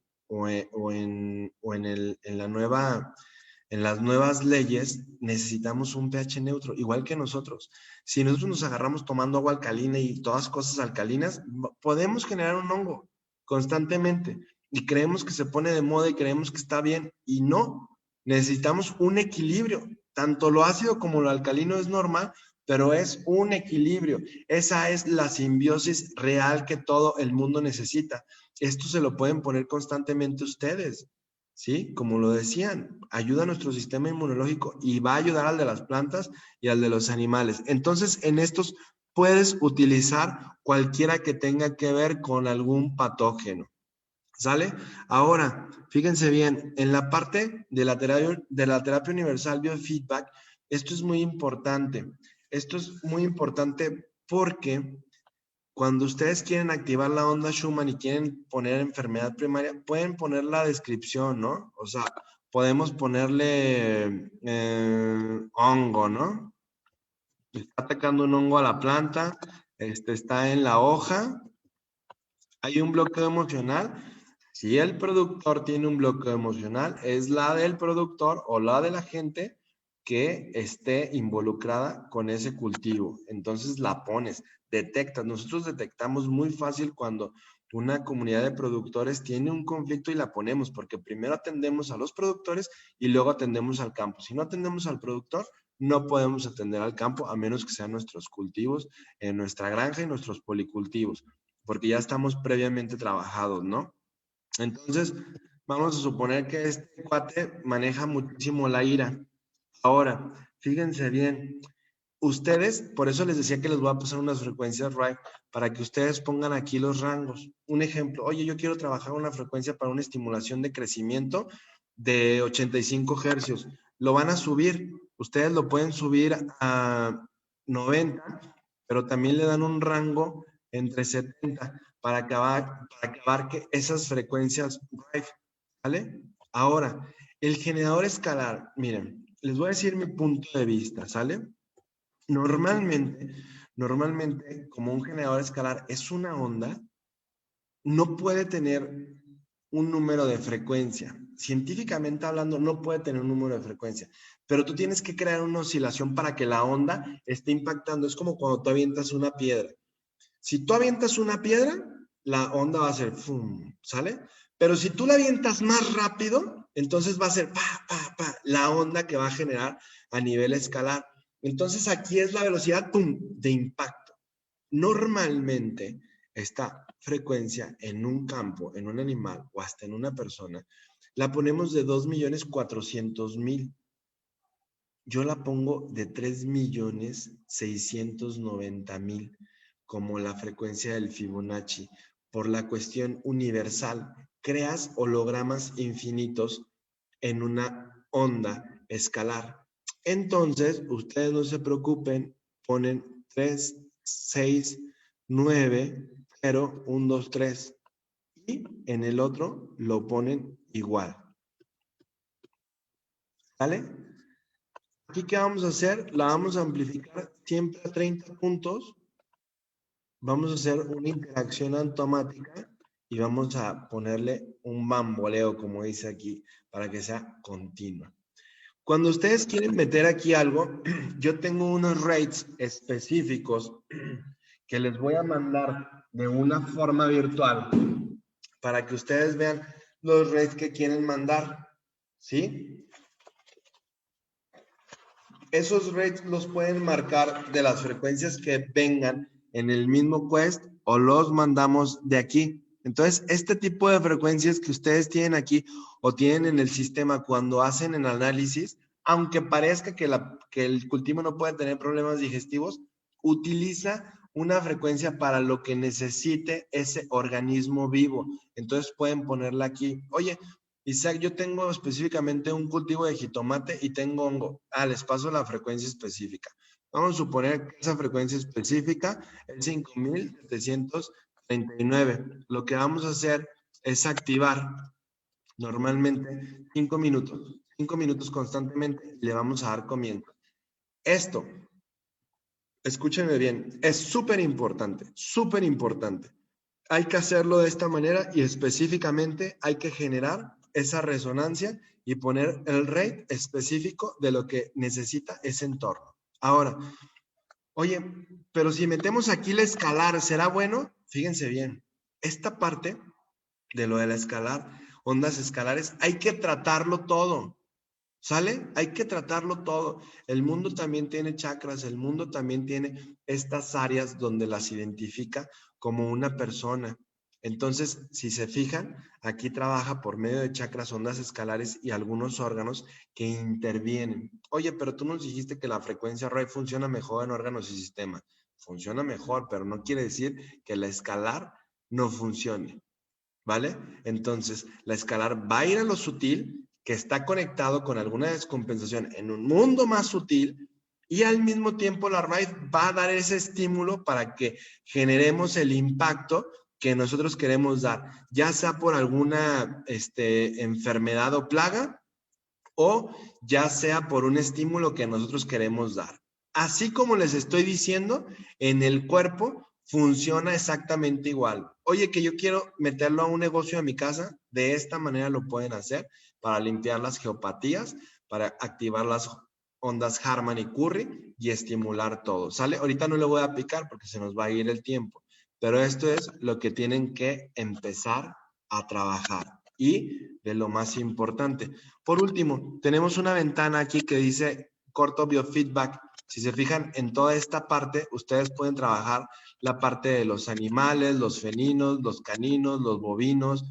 en las nuevas leyes necesitamos un pH neutro, igual que nosotros. Si nosotros nos agarramos tomando agua alcalina y todas cosas alcalinas, podemos generar un hongo constantemente y creemos que se pone de moda y creemos que está bien y no. Necesitamos un equilibrio. Tanto lo ácido como lo alcalino es normal, pero es un equilibrio. Esa es la simbiosis real que todo el mundo necesita. Esto se lo pueden poner constantemente ustedes, ¿sí? Como lo decían, ayuda a nuestro sistema inmunológico y va a ayudar al de las plantas y al de los animales. Entonces, en estos puedes utilizar cualquiera que tenga que ver con algún patógeno. ¿Sale? Ahora, fíjense bien, en la parte de la terapia universal biofeedback, esto es muy importante. Esto es muy importante porque cuando ustedes quieren activar la onda Schumann y quieren poner enfermedad primaria, pueden poner la descripción, ¿no? O sea, podemos ponerle hongo, ¿no? Está atacando un hongo a la planta, está en la hoja, hay un bloqueo emocional. Si el productor tiene un bloqueo emocional, es la del productor o la de la gente que esté involucrada con ese cultivo. Entonces la pones, detectas. Nosotros detectamos muy fácil cuando una comunidad de productores tiene un conflicto y la ponemos, porque primero atendemos a los productores y luego atendemos al campo. Si no atendemos al productor, no podemos atender al campo a menos que sean nuestros cultivos en nuestra granja y nuestros policultivos, porque ya estamos previamente trabajados, ¿no? Entonces, vamos a suponer que este cuate maneja muchísimo la ira. Ahora, fíjense bien, ustedes, por eso les decía que les voy a pasar unas frecuencias, right, para que ustedes pongan aquí los rangos. Un ejemplo, oye, yo quiero trabajar una frecuencia para una estimulación de crecimiento de 85 hercios. Lo van a subir, ustedes lo pueden subir a 90, pero también le dan un rango entre 70 para que abarque esas frecuencias, right, ¿vale? Ahora, el generador escalar, miren, les voy a decir mi punto de vista, ¿sale? Normalmente, como un generador escalar es una onda, no puede tener un número de frecuencia. Científicamente hablando, no puede tener un número de frecuencia, pero tú tienes que crear una oscilación para que la onda esté impactando. Es como cuando tú avientas una piedra. Si tú avientas una piedra, la onda va a ser ¡fum! ¿Sale? Pero si tú la avientas más rápido, entonces va a ser pa, pa, pa, la onda que va a generar a nivel escalar. Entonces aquí es la velocidad ¡pum! De impacto. Normalmente esta frecuencia en un campo, en un animal o hasta en una persona, la ponemos de 2.400.000. Yo la pongo de 3.690.000 como la frecuencia del Fibonacci por la cuestión universal. Creas hologramas infinitos en una onda escalar. Entonces, ustedes no se preocupen, ponen 3, 6, 9, 0, 1, 2, 3 y en el otro lo ponen igual. ¿Vale? Aquí, ¿qué vamos a hacer? La vamos a amplificar siempre a 30 puntos. Vamos a hacer una interacción automática y vamos a ponerle un bamboleo, como dice aquí, para que sea continua. Cuando ustedes quieren meter aquí algo, yo tengo unos rates específicos que les voy a mandar de una forma virtual para que ustedes vean los rates que quieren mandar, ¿sí? Esos rates los pueden marcar de las frecuencias que vengan en el mismo quest o los mandamos de aquí. Entonces, este tipo de frecuencias que ustedes tienen aquí o tienen en el sistema cuando hacen el análisis, aunque parezca que el cultivo no puede tener problemas digestivos, utiliza una frecuencia para lo que necesite ese organismo vivo. Entonces, pueden ponerla aquí. Oye, Isaac, yo tengo específicamente un cultivo de jitomate y tengo hongo. Les paso la frecuencia específica. Vamos a suponer que esa frecuencia específica es 5.739. Lo que vamos a hacer es activar normalmente 5 minutos. 5 minutos constantemente y le vamos a dar comienzo. Esto, escúchenme bien, es súper importante, súper importante. hay que hacerlo de esta manera y específicamente hay que generar esa resonancia y poner el rate específico de lo que necesita ese entorno. Ahora, oye, pero si metemos aquí la escalar, ¿será bueno? Fíjense bien, esta parte de lo de la escalar, ondas escalares, hay que tratarlo todo. ¿Sale? Hay que tratarlo todo. El mundo también tiene chakras, el mundo también tiene estas áreas donde las identifica como una persona. Entonces, si se fijan, aquí trabaja por medio de chakras, ondas escalares y algunos órganos que intervienen. Oye, pero tú nos dijiste que la frecuencia RAI funciona mejor en órganos y sistemas. Funciona mejor, pero no quiere decir que la escalar no funcione. ¿Vale? Entonces, la escalar va a ir a lo sutil, que está conectado con alguna descompensación en un mundo más sutil, y al mismo tiempo la raíz va a dar ese estímulo para que generemos el impacto que nosotros queremos dar, ya sea por alguna enfermedad o plaga, o ya sea por un estímulo que nosotros queremos dar. Así como les estoy diciendo, en el cuerpo funciona exactamente igual. Oye, que yo quiero meterlo a un negocio de mi casa, de esta manera lo pueden hacer para limpiar las geopatías, para activar las ondas Harman y Curry y estimular todo. ¿Sale? Ahorita no le voy a picar porque se nos va a ir el tiempo, pero esto es lo que tienen que empezar a trabajar. Y de lo más importante. Por último, tenemos una ventana aquí que dice corto biofeedback. Si se fijan en toda esta parte, ustedes pueden trabajar la parte de los animales, los felinos, los caninos, los bovinos.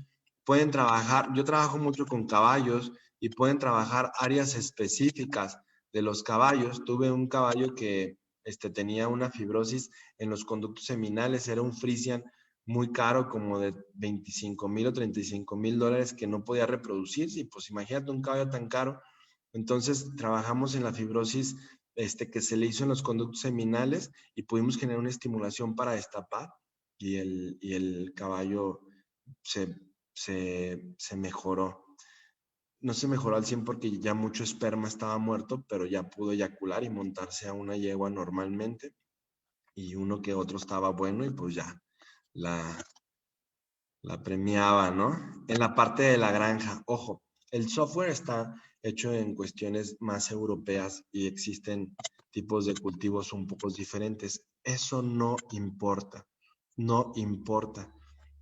Pueden trabajar, yo trabajo mucho con caballos y pueden trabajar áreas específicas de los caballos. Tuve un caballo que tenía una fibrosis en los conductos seminales, era un Friesian muy caro, como de 25,000 o 35,000 dólares, que no podía reproducirse. Y pues imagínate un caballo tan caro. Entonces trabajamos en la fibrosis que se le hizo en los conductos seminales y pudimos generar una estimulación para destapar y el caballo se mejoró. No se mejoró al 100 porque ya mucho esperma estaba muerto, pero ya pudo eyacular y montarse a una yegua normalmente. Y uno que otro estaba bueno y pues ya la premiaba, ¿no? En la parte de la granja, ojo, el software está hecho en cuestiones más europeas y existen tipos de cultivos un poco diferentes. Eso no importa, no importa.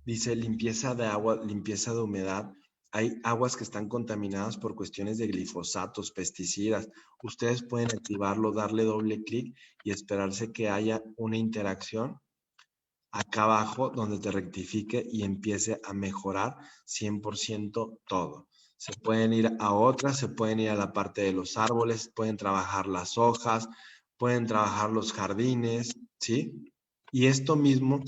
Dice limpieza de agua, limpieza de humedad. Hay aguas que están contaminadas por cuestiones de glifosatos, pesticidas. Ustedes pueden activarlo, darle doble clic y esperarse que haya una interacción acá abajo donde te rectifique y empiece a mejorar 100% todo. Se pueden ir a otras, se pueden ir a la parte de los árboles, pueden trabajar las hojas, pueden trabajar los jardines, ¿sí? Y esto mismo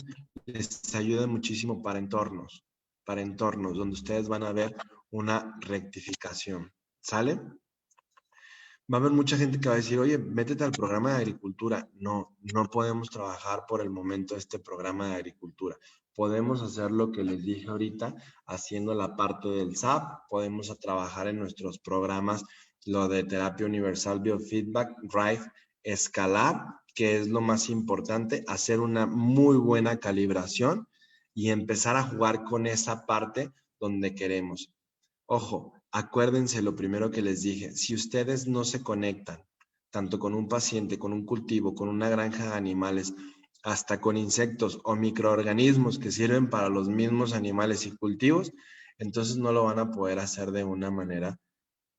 les ayuda muchísimo para entornos donde ustedes van a ver una rectificación, ¿sale? Va a haber mucha gente que va a decir, oye, métete al programa de agricultura. No, no podemos trabajar por el momento este programa de agricultura. Podemos hacer lo que les dije ahorita, haciendo la parte del SAP. Podemos trabajar en nuestros programas lo de terapia universal, biofeedback, drive, escalar, que es lo más importante, hacer una muy buena calibración y empezar a jugar con esa parte donde queremos. Ojo, acuérdense lo primero que les dije, si ustedes no se conectan, tanto con un paciente, con un cultivo, con una granja de animales, hasta con insectos o microorganismos que sirven para los mismos animales y cultivos, entonces no lo van a poder hacer de una manera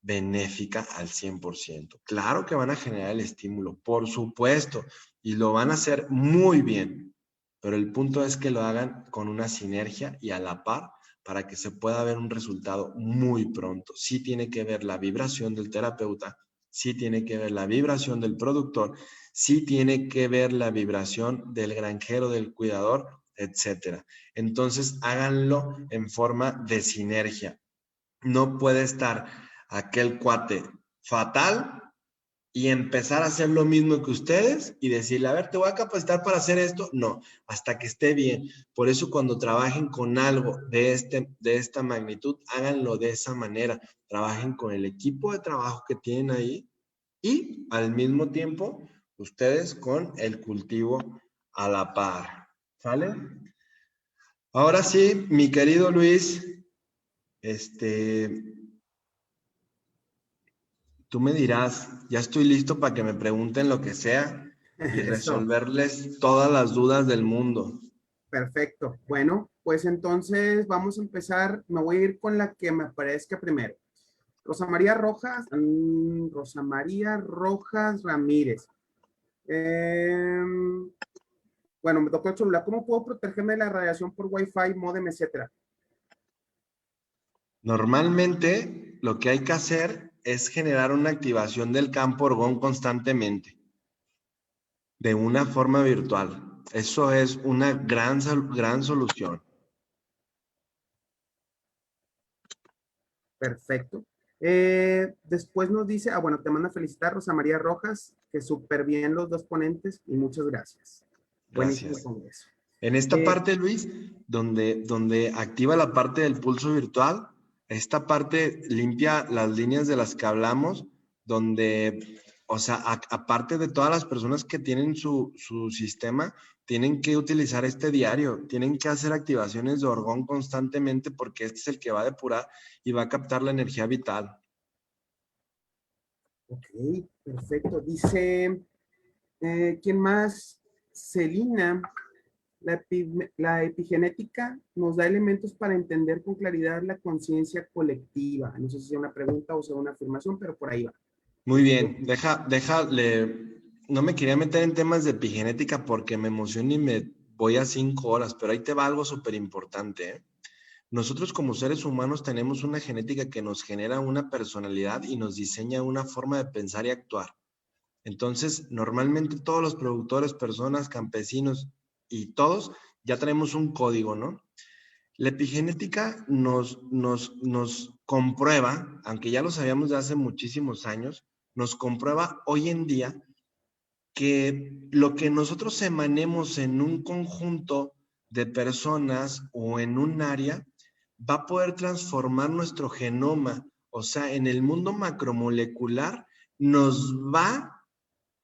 benéfica al 100%. Claro que van a generar el estímulo, por supuesto, y lo van a hacer muy bien, pero el punto es que lo hagan con una sinergia y a la par para que se pueda ver un resultado muy pronto. Sí tiene que ver la vibración del terapeuta, sí tiene que ver la vibración del productor, sí tiene que ver la vibración del granjero, del cuidador, etcétera. Entonces, háganlo en forma de sinergia. No puede estar aquel cuate fatal y empezar a hacer lo mismo que ustedes y decirle, a ver, te voy a capacitar para hacer esto. No, hasta que esté bien. Por eso cuando trabajen con algo de esta magnitud, háganlo de esa manera. Trabajen con el equipo de trabajo que tienen ahí y al mismo tiempo ustedes con el cultivo a la par. ¿Sale? Ahora sí, mi querido Luis, tú me dirás, ya estoy listo para que me pregunten lo que sea y Eso, resolverles todas las dudas del mundo. perfecto. Bueno, pues entonces vamos a empezar. Me voy a ir con la que me parezca primero. Rosa María Rojas Ramírez. Bueno, doctor Cholula, ¿cómo puedo protegerme de la radiación por Wi-Fi, módem, etcétera? Normalmente, lo que hay que hacer es generar una activación del campo orgón constantemente, de una forma virtual. Eso es una gran solución. Perfecto. Después nos dice, bueno, te manda a felicitar Rosa María Rojas, que súper bien los dos ponentes y muchas gracias. Buenísimo Gracias. congreso. En esta parte, Luis, donde activa la parte del pulso virtual, esta parte limpia las líneas de las que hablamos, donde, o sea, aparte de todas las personas que tienen su sistema, tienen que utilizar este diario, tienen que hacer activaciones de orgón constantemente porque este es el que va a depurar y va a captar la energía vital. Ok, perfecto. Dice, ¿quién más? Celina. La epigenética nos da elementos para entender con claridad la conciencia colectiva. No sé si sea una pregunta o sea una afirmación, pero por ahí va. Muy bien, no me quería meter en temas de epigenética porque me emociono y me voy a 5 horas, pero ahí te va algo súper importante, ¿eh? Nosotros como seres humanos tenemos una genética que nos genera una personalidad y nos diseña una forma de pensar y actuar. Entonces, normalmente todos los productores, personas, campesinos y todos ya tenemos un código, ¿no? La epigenética nos comprueba, aunque ya lo sabíamos de hace muchísimos años, nos comprueba hoy en día que lo que nosotros emanemos en un conjunto de personas o en un área va a poder transformar nuestro genoma. O sea, en el mundo macromolecular nos va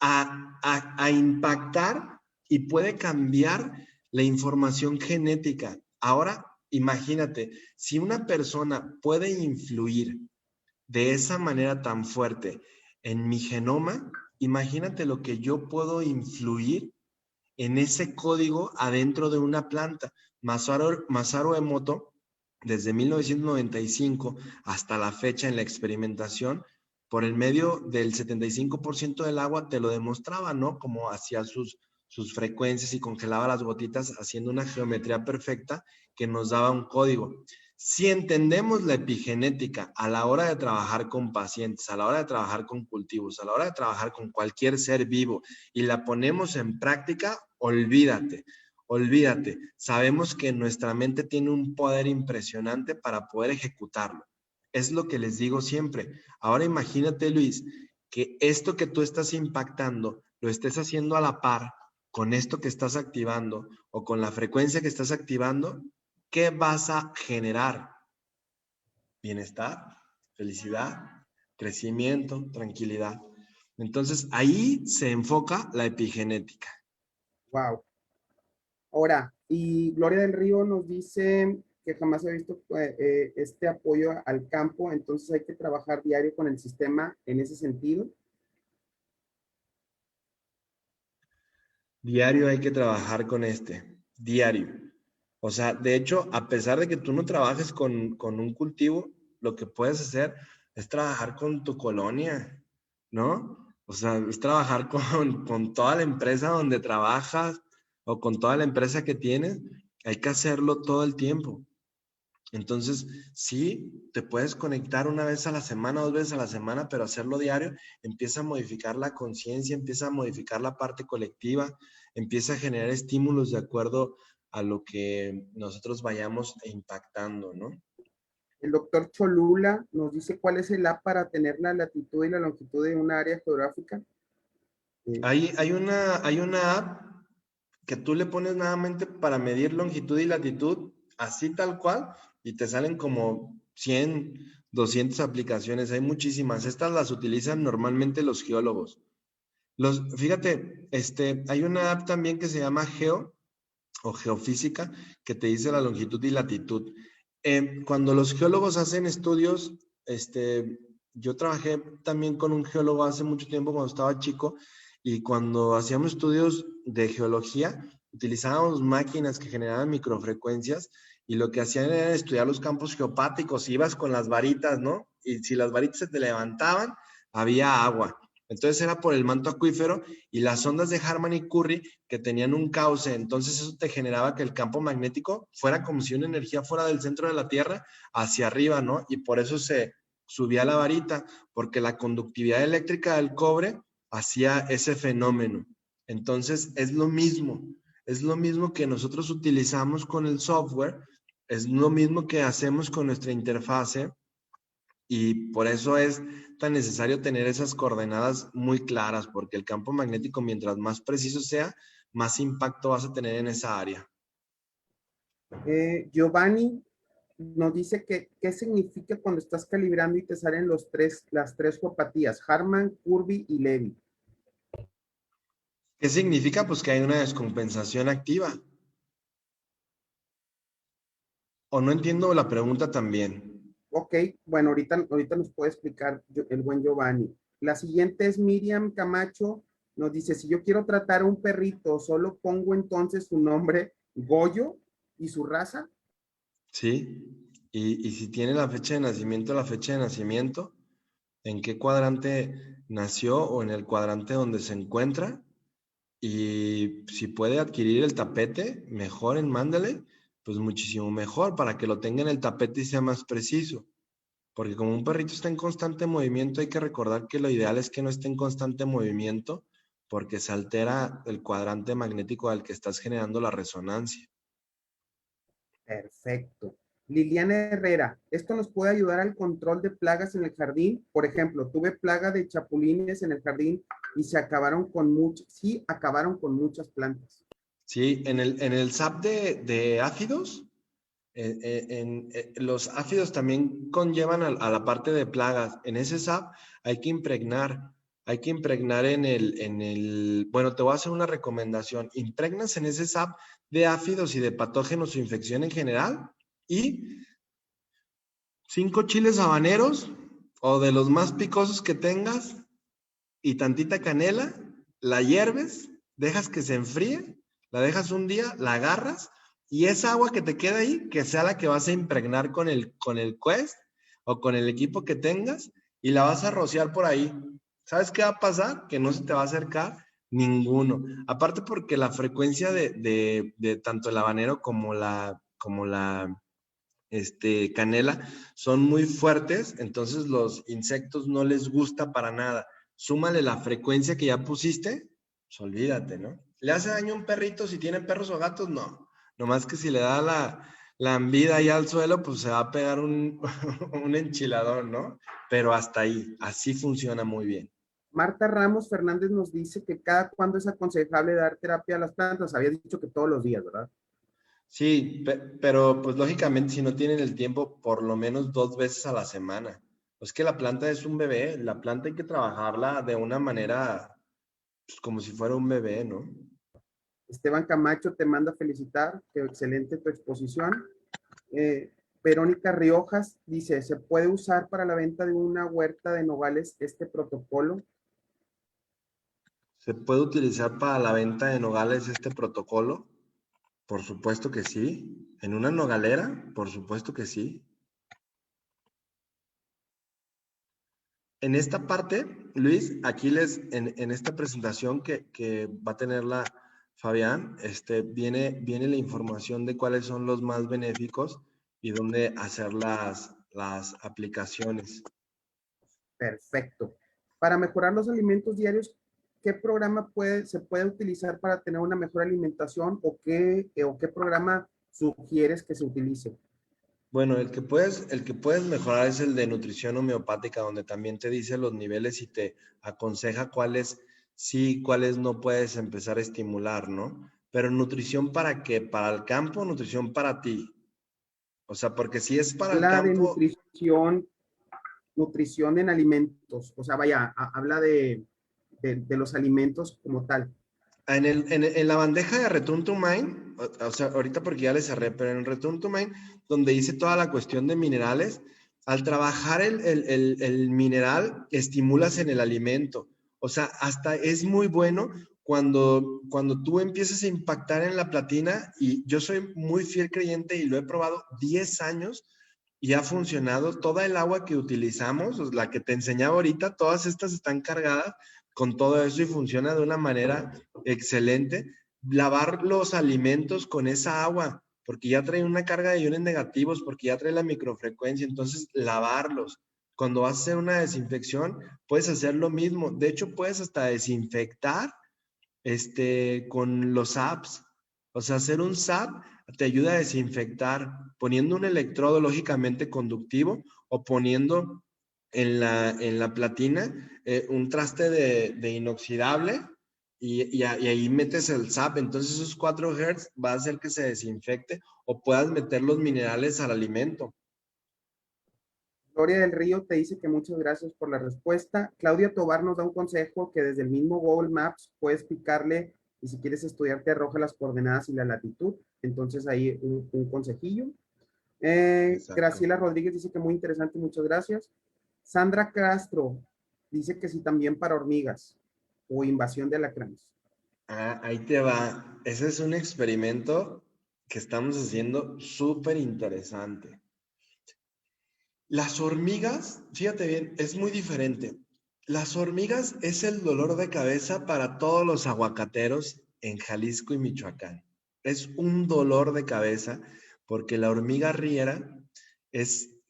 a impactar y puede cambiar la información genética. Ahora, imagínate, si una persona puede influir de esa manera tan fuerte en mi genoma, imagínate lo que yo puedo influir en ese código adentro de una planta. Masaru Emoto, desde 1995 hasta la fecha en la experimentación, por el medio del 75% del agua te lo demostraba, ¿no? Como hacía sus frecuencias y congelaba las gotitas haciendo una geometría perfecta que nos daba un código. Si entendemos la epigenética a la hora de trabajar con pacientes, a la hora de trabajar con cultivos, a la hora de trabajar con cualquier ser vivo y la ponemos en práctica, olvídate, olvídate. Sabemos que nuestra mente tiene un poder impresionante para poder ejecutarlo. Es lo que les digo siempre. Ahora imagínate, Luis, que esto que tú estás impactando lo estés haciendo a la par con esto que estás activando o con la frecuencia que estás activando. ¿Qué vas a generar? Bienestar, felicidad, crecimiento, tranquilidad. Entonces, ahí se enfoca la epigenética. Wow. Ahora, y Gloria del Río nos dice que jamás ha visto este apoyo al campo, entonces hay que trabajar diario con el sistema en ese sentido. Diario hay que trabajar con diario. O sea, de hecho, a pesar de que tú no trabajes con un cultivo, lo que puedes hacer es trabajar con tu colonia, ¿no? O sea, es trabajar con toda la empresa donde trabajas o con toda la empresa que tienes. Hay que hacerlo todo el tiempo. Entonces, sí, te puedes conectar una vez a la semana, 2 veces a la semana, pero hacerlo diario empieza a modificar la conciencia, empieza a modificar la parte colectiva, empieza a generar estímulos de acuerdo a lo que nosotros vayamos impactando, ¿no? El doctor Cholula nos dice cuál es el app para tener la latitud y la longitud de una área geográfica. Hay una app que tú le pones nuevamente para medir longitud y latitud, así tal cual, y te salen como 100, 200 aplicaciones. Hay muchísimas. Estas las utilizan normalmente los geólogos. Fíjate, hay una app también que se llama Geo, o geofísica que te dice la longitud y latitud. Cuando los geólogos hacen estudios, yo trabajé también con un geólogo hace mucho tiempo cuando estaba chico, y cuando hacíamos estudios de geología, utilizábamos máquinas que generaban microfrecuencias, y lo que hacían era estudiar los campos geopáticos. Ibas con las varitas, ¿no? Y si las varitas se te levantaban, había agua. Entonces era por el manto acuífero y las ondas de Harman y Curry que tenían un cauce. Entonces eso te generaba que el campo magnético fuera como si una energía fuera del centro de la Tierra hacia arriba, ¿no? Y por eso se subía la varita, porque la conductividad eléctrica del cobre hacía ese fenómeno. Entonces es lo mismo que nosotros utilizamos con el software, es lo mismo que hacemos con nuestra interfase, y por eso es tan necesario tener esas coordenadas muy claras, porque el campo magnético, mientras más preciso sea, más impacto vas a tener en esa área. Giovanni nos dice que qué significa cuando estás calibrando y te salen las tres geopatías, Harman, Curry y Levy. ¿Qué significa? Pues que hay una descompensación activa. O no entiendo la pregunta también. Ok, bueno, ahorita nos puede explicar el buen Giovanni. La siguiente es Miriam Camacho, nos dice, si yo quiero tratar a un perrito, ¿solo pongo entonces su nombre, Goyo, y su raza? Sí, y si tiene la fecha de nacimiento, en qué cuadrante nació o en el cuadrante donde se encuentra, y si puede adquirir el tapete, mejor en Mándale, pues muchísimo mejor para que lo tenga en el tapete y sea más preciso. Porque como un perrito está en constante movimiento, hay que recordar que lo ideal es que no esté en constante movimiento, porque se altera el cuadrante magnético al que estás generando la resonancia. Perfecto. Liliana Herrera, ¿esto nos puede ayudar al control de plagas en el jardín? Por ejemplo, tuve plaga de chapulines en el jardín y acabaron con muchas plantas. Sí, en el SAP de áfidos, los áfidos también conllevan a la parte de plagas. En ese SAP hay que impregnar bueno, te voy a hacer una recomendación. Impregnas en ese SAP de áfidos y de patógenos o infección en general, y 5 chiles habaneros o de los más picosos que tengas y tantita canela, la hierves, dejas que se enfríe, la dejas un día, la agarras, y esa agua que te queda ahí, que sea la que vas a impregnar con el Quest o con el equipo que tengas, y la vas a rociar por ahí. ¿Sabes qué va a pasar? Que no se te va a acercar ninguno. Aparte porque la frecuencia de tanto el habanero como la canela son muy fuertes, entonces los insectos no les gusta para nada. Súmale la frecuencia que ya pusiste, pues olvídate, ¿no? ¿Le hace daño a un perrito si tiene perros o gatos? No. Nomás que si le da la lambida ahí al suelo, pues se va a pegar un enchiladón, ¿no? Pero hasta ahí, así funciona muy bien. Marta Ramos Fernández nos dice que cada cuándo es aconsejable dar terapia a las plantas. Había dicho que todos los días, ¿verdad? Sí, pero pues lógicamente si no tienen el tiempo, por lo menos 2 veces a la semana. Pues que la planta es un bebé, la planta hay que trabajarla de una manera, pues, como si fuera un bebé, ¿no? Esteban Camacho te manda felicitar, que excelente tu exposición. Verónica Riojas dice, ¿se puede usar para la venta de una huerta de nogales este protocolo? ¿Se puede utilizar para la venta de nogales este protocolo? Por supuesto que sí. ¿En una nogalera? Por supuesto que sí. En esta parte, Luis, aquí en esta presentación que va a tener la Fabián, viene la información de cuáles son los más benéficos y dónde hacer las aplicaciones. Perfecto. Para mejorar los alimentos diarios, ¿qué programa se puede utilizar para tener una mejor alimentación o qué programa sugieres que se utilice? Bueno, el que puedes mejorar es el de nutrición homeopática, donde también te dice los niveles y te aconseja cuáles sí, cuáles no puedes empezar a estimular, ¿no? Pero nutrición ¿para qué? ¿Para el campo o nutrición para ti? O sea, porque si es para el Habla de campo, nutrición en alimentos, o sea, vaya, habla de los alimentos como tal. En la bandeja de Return to Mine, o sea, ahorita porque ya le cerré, pero en Return to Mine, donde hice toda la cuestión de minerales, al trabajar el mineral, estimulas en el alimento. O sea, hasta es muy bueno cuando tú empiezas a impactar en la platina, y yo soy muy fiel creyente y lo he probado 10 años y ha funcionado. Toda el agua que utilizamos, la que te enseñaba ahorita, todas estas están cargadas con todo eso y funciona de una manera excelente. Lavar los alimentos con esa agua, porque ya trae una carga de iones negativos, porque ya trae la microfrecuencia, entonces lavarlos. Cuando vas a hacer una desinfección, puedes hacer lo mismo. De hecho, puedes hasta desinfectar con los apps. O sea, hacer un SAP te ayuda a desinfectar poniendo un electrodo lógicamente conductivo o poniendo en la platina un traste de inoxidable y ahí metes el SAP. Entonces esos 4 Hz va a hacer que se desinfecte o puedas meter los minerales al alimento. Gloria del Río te dice que muchas gracias por la respuesta. Claudia Tobar nos da un consejo que desde el mismo Google Maps puedes picarle y si quieres estudiar te arroja las coordenadas y la latitud. Entonces ahí un consejillo. Exacto. Graciela Rodríguez dice que muy interesante, muchas gracias. Sandra Castro dice que sí también para hormigas o invasión de alacranes. Ah, ahí te va. Ese es un experimento que estamos haciendo súper interesante. Las hormigas, fíjate bien, es muy diferente. Las hormigas es el dolor de cabeza para todos los aguacateros en Jalisco y Michoacán. Es un dolor de cabeza porque la hormiga riera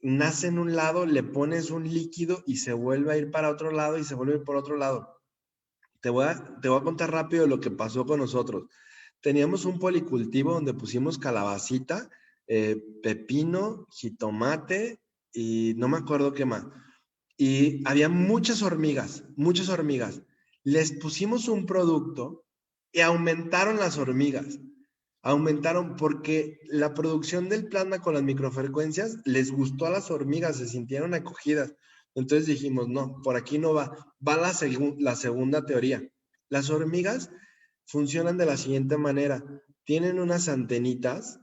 nace en un lado, le pones un líquido y se vuelve a ir para otro lado y se vuelve a ir por otro lado. Te voy a contar rápido lo que pasó con nosotros. Teníamos un policultivo donde pusimos calabacita, pepino, jitomate y no me acuerdo qué más. Y había muchas hormigas, muchas hormigas. Les pusimos un producto y aumentaron las hormigas. Aumentaron porque la producción del plasma con las microfrecuencias les gustó a las hormigas, se sintieron acogidas. Entonces dijimos, no, por aquí no va. Va la segunda teoría. Las hormigas funcionan de la siguiente manera. Tienen unas antenitas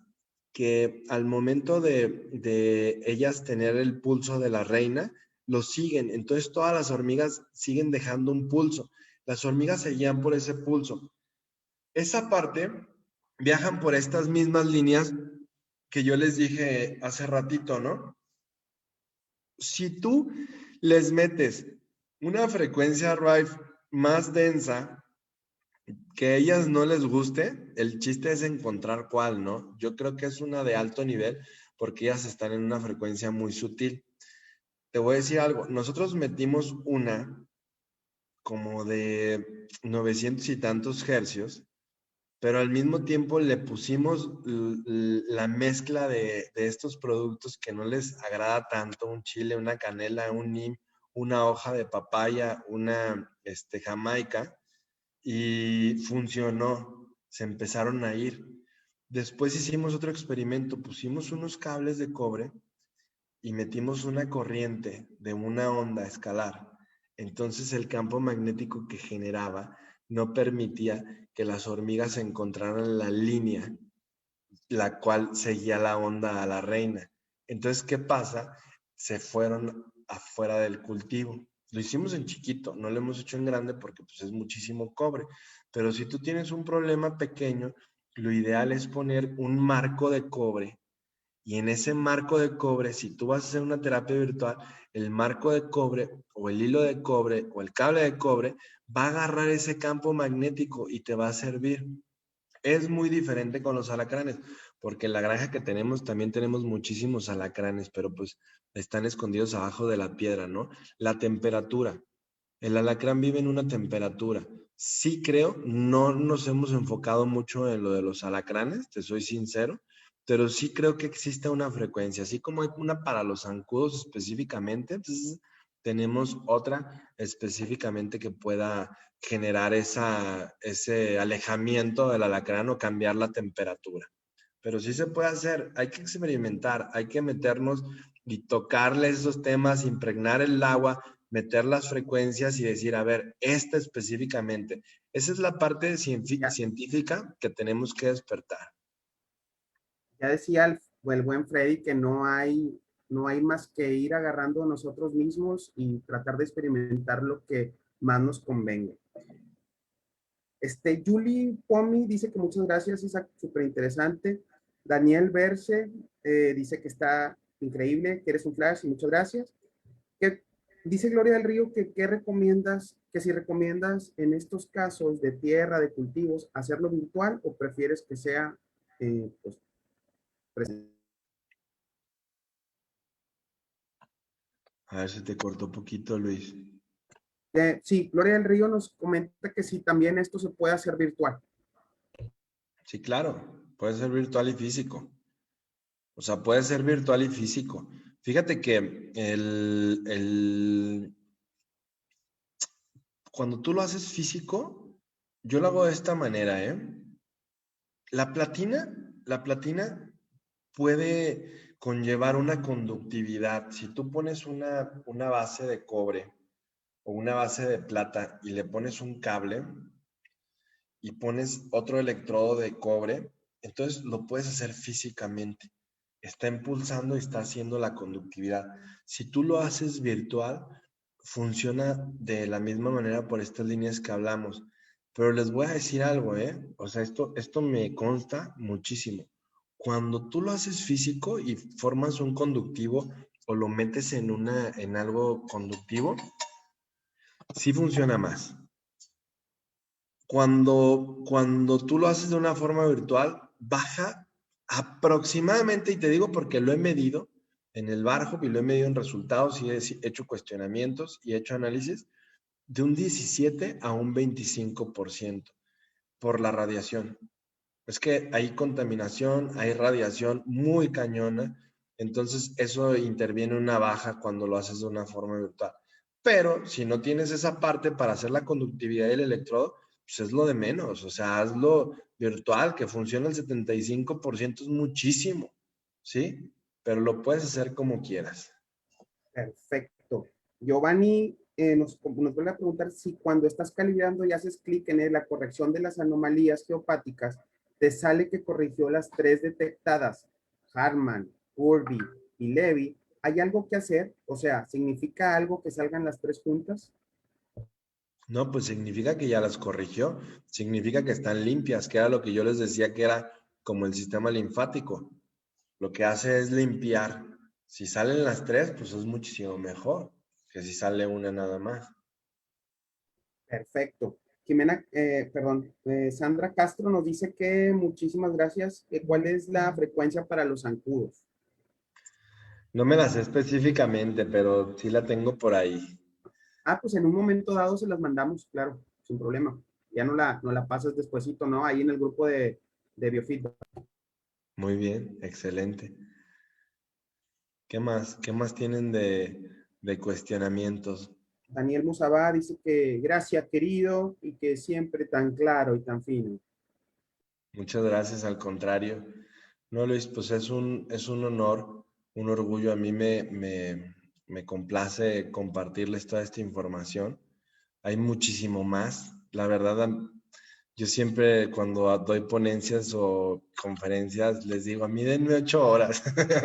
que al momento de ellas tener el pulso de la reina, lo siguen. Entonces todas las hormigas siguen dejando un pulso. Las hormigas se guían por ese pulso. Esa parte viajan por estas mismas líneas que yo les dije hace ratito, ¿no? Si tú les metes una frecuencia RIFE más densa, que a ellas no les guste, el chiste es encontrar cuál, ¿no? Yo creo que es una de alto nivel porque ellas están en una frecuencia muy sutil. Te voy a decir algo, nosotros metimos una como de 900 y tantos hercios, pero al mismo tiempo le pusimos la mezcla de estos productos que no les agrada tanto, un chile, una canela, un nim, una hoja de papaya, una jamaica, y funcionó, se empezaron a ir. Después hicimos otro experimento, pusimos unos cables de cobre y metimos una corriente de una onda escalar. Entonces el campo magnético que generaba no permitía que las hormigas encontraran la línea la cual seguía la onda a la reina. Entonces, ¿qué pasa? Se fueron afuera del cultivo. Lo hicimos en chiquito, no lo hemos hecho en grande porque pues, es muchísimo cobre. Pero si tú tienes un problema pequeño, lo ideal es poner un marco de cobre. Y en ese marco de cobre, si tú vas a hacer una terapia virtual, el marco de cobre o el hilo de cobre o el cable de cobre va a agarrar ese campo magnético y te va a servir. Es muy diferente con los alacranes, porque en la granja que tenemos también tenemos muchísimos alacranes, pero pues están escondidos abajo de la piedra, ¿no? La temperatura. El alacrán vive en una temperatura. Sí creo, no nos hemos enfocado mucho en lo de los alacranes, te soy sincero, pero sí creo que existe una frecuencia, así como hay una para los zancudos específicamente, entonces tenemos otra específicamente que pueda generar ese alejamiento del alacrán o cambiar la temperatura. Pero sí se puede hacer, hay que experimentar, hay que meternos y tocarle esos temas, impregnar el agua, meter las frecuencias y decir, a ver, esta específicamente, Esa es la parte científica que tenemos que despertar. Ya decía el buen Freddy que no hay más que ir agarrando a nosotros mismos y tratar de experimentar lo que más nos convenga. Julie Pomi dice que muchas gracias, Isaac, súper interesante. Daniel Verse dice que está increíble, que eres un flash y muchas gracias. Dice Gloria del Río que si recomiendas en estos casos de tierra, de cultivos, hacerlo virtual o prefieres que sea pues, presente. A ver, se te cortó un poquito, Luis. Sí, Gloria del Río nos comenta que sí, también esto se puede hacer virtual. Sí, claro, puede ser virtual y físico. O sea, puede ser virtual y físico. Fíjate que cuando tú lo haces físico, yo lo hago de esta manera, ¿eh? La platina puede conllevar una conductividad. Si tú pones una base de cobre o una base de plata y le pones un cable y pones otro electrodo de cobre, entonces lo puedes hacer físicamente. Está impulsando y está haciendo la conductividad. Si tú lo haces virtual, funciona de la misma manera por estas líneas que hablamos. Pero les voy a decir algo, ¿eh? O sea, esto me consta muchísimo. Cuando tú lo haces físico y formas un conductivo o lo metes en algo conductivo, sí funciona más. Cuando tú lo haces de una forma virtual, baja aproximadamente, y te digo porque lo he medido en el Bar Hub y lo he medido en resultados y he hecho cuestionamientos y he hecho análisis, de un 17 a un 25% por la radiación. Es que hay contaminación, hay radiación muy cañona, entonces eso interviene una baja cuando lo haces de una forma virtual. Pero si no tienes esa parte para hacer la conductividad del electrodo, pues es lo de menos. O sea, hazlo virtual, que funciona el 75%, es muchísimo, ¿sí? Pero lo puedes hacer como quieras. Perfecto. Giovanni nos vuelve a preguntar si cuando estás calibrando y haces clic en la corrección de las anomalías geopáticas, te sale que corrigió las 3 detectadas, Harman, Kirby y Levy. ¿Hay algo que hacer? O sea, ¿significa algo que salgan las 3 juntas? No, pues significa que ya las corrigió, significa que están limpias, que era lo que yo les decía que era como el sistema linfático. Lo que hace es limpiar. Si salen las 3, pues es muchísimo mejor que si sale una nada más. Perfecto. Sandra Castro nos dice que muchísimas gracias. ¿Cuál es la frecuencia para los zancudos? No me la sé específicamente, pero sí la tengo por ahí. Pues en un momento dado se las mandamos, claro, sin problema. Ya no la pasas despuesito, ¿no? Ahí en el grupo de biofeedback. Muy bien, excelente. ¿Qué más? ¿Qué más tienen de cuestionamientos? Daniel Musabá dice que gracias, querido, y que siempre tan claro y tan fino. Muchas gracias, al contrario. No, Luis, pues es un honor, un orgullo. A mí me complace compartirles toda esta información. Hay muchísimo más. La verdad, yo siempre cuando doy ponencias o conferencias les digo, a mí denme 8 horas.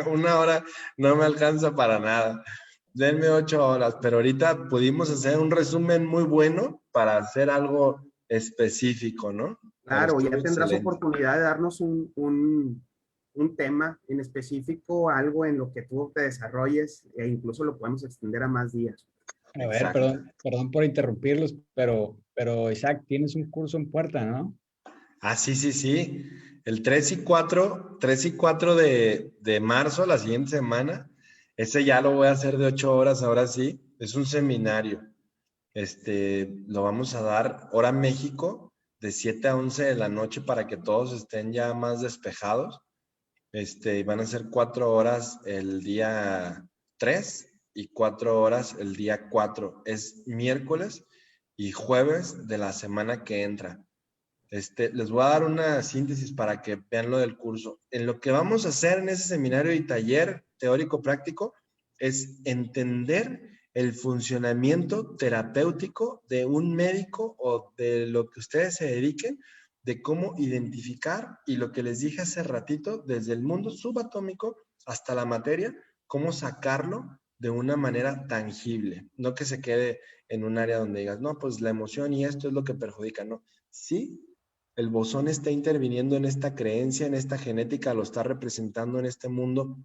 1 hora no me alcanza para nada. Denme 8 horas, pero ahorita pudimos hacer un resumen muy bueno para hacer algo específico, ¿no? Pero Claro, estuvo ya tendrás excelente. oportunidad de darnos un tema en específico, algo en lo que tú te desarrolles, e incluso lo podemos extender a más días. A ver, Exacto. perdón por interrumpirlos, pero Isaac, tienes un curso en puerta, ¿no? Ah, sí, sí, sí. El 3 y 4 de marzo, la siguiente semana, ese ya lo voy a hacer de 8 horas, ahora sí. Es un seminario. Lo vamos a dar hora México, de 7 a 11 de la noche para que todos estén ya más despejados. Van a ser 4 horas el día 3 y 4 horas el día 4. Es miércoles y jueves de la semana que entra. Les voy a dar una síntesis para que vean lo del curso. En lo que vamos a hacer en ese seminario y taller teórico práctico es entender el funcionamiento terapéutico de un médico o de lo que ustedes se dediquen, de cómo identificar, y lo que les dije hace ratito, desde el mundo subatómico hasta la materia, cómo sacarlo de una manera tangible, no que se quede en un área donde digas, no, pues la emoción y esto es lo que perjudica, no. Sí, el bosón está interviniendo en esta creencia, en esta genética, lo está representando en este mundo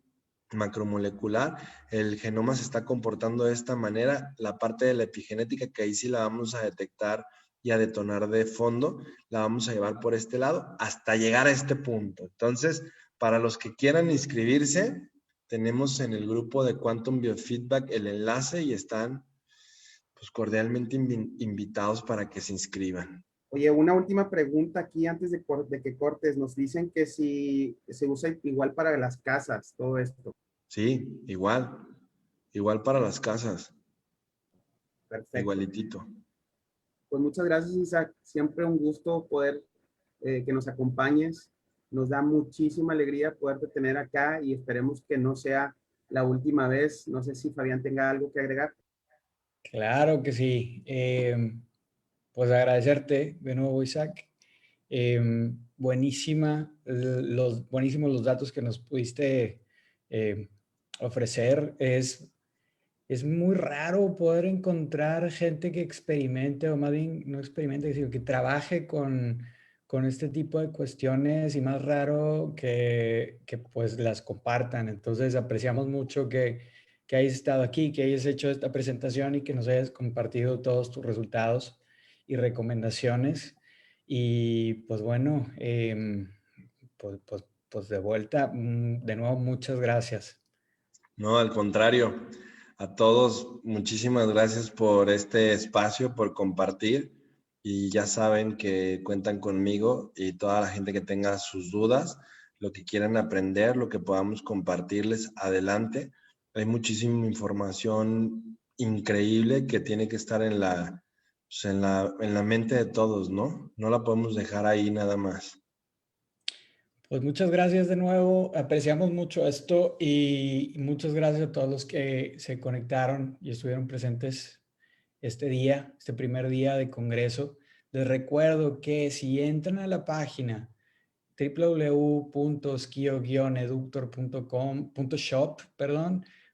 macromolecular, el genoma se está comportando de esta manera, la parte de la epigenética, que ahí sí la vamos a detectar y a detonar de fondo, la vamos a llevar por este lado hasta llegar a este punto. Entonces, para los que quieran inscribirse, tenemos en el grupo de Quantum Biofeedback el enlace y están pues cordialmente invitados para que se inscriban. Oye, una última pregunta aquí antes de que cortes. Nos dicen que si se usa igual para las casas, todo esto. Sí, igual para las casas, Perfecto. igualitito. Pues muchas gracias, Isaac. Siempre un gusto poder que nos acompañes. Nos da muchísima alegría poderte tener acá y esperemos que no sea la última vez. No sé si Fabián tenga algo que agregar. Claro que sí. Pues agradecerte de nuevo, Isaac. Buenísimos los datos que nos pudiste ofrecer. Es muy raro poder encontrar gente que experimente, o más bien no experimente, sino que trabaje con este tipo de cuestiones, y más raro que pues las compartan. Entonces apreciamos mucho que hayas estado aquí, que hayas hecho esta presentación y que nos hayas compartido todos tus resultados y recomendaciones. Y pues bueno, pues de vuelta, de nuevo, muchas gracias. No, al contrario, a todos muchísimas gracias por este espacio, por compartir, y ya saben que cuentan conmigo y toda la gente que tenga sus dudas, lo que quieran aprender, lo que podamos compartirles, adelante. Hay muchísima información increíble que tiene que estar pues, en la mente de todos, ¿no? No la podemos dejar ahí nada más. Pues muchas gracias de nuevo, apreciamos mucho esto, y muchas gracias a todos los que se conectaron y estuvieron presentes este día, este primer día de congreso. Les recuerdo que si entran a la página www.skio-eductor.com.shop,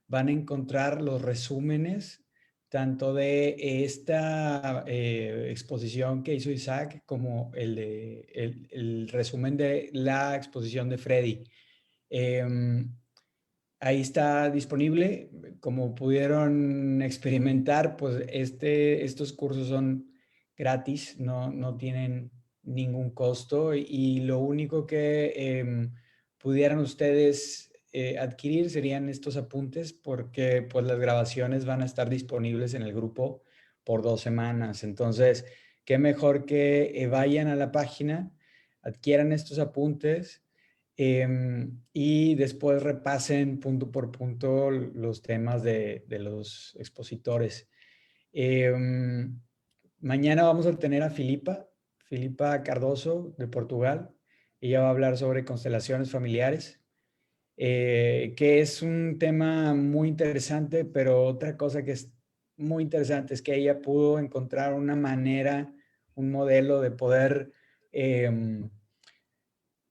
van a encontrar los resúmenes tanto de esta exposición que hizo Isaac como el resumen de la exposición de Freddy. Ahí está disponible. Como pudieron experimentar, pues estos cursos son gratis, no tienen ningún costo, y lo único que pudieran ustedes adquirir serían estos apuntes, porque pues las grabaciones van a estar disponibles en el grupo por 2 semanas. Entonces, qué mejor que vayan a la página, adquieran estos apuntes, y después repasen punto por punto los temas de los expositores. Mañana vamos a tener a Filipa Cardoso de Portugal. Ella va a hablar sobre constelaciones familiares, que es un tema muy interesante, pero otra cosa que es muy interesante es que ella pudo encontrar una manera, un modelo de poder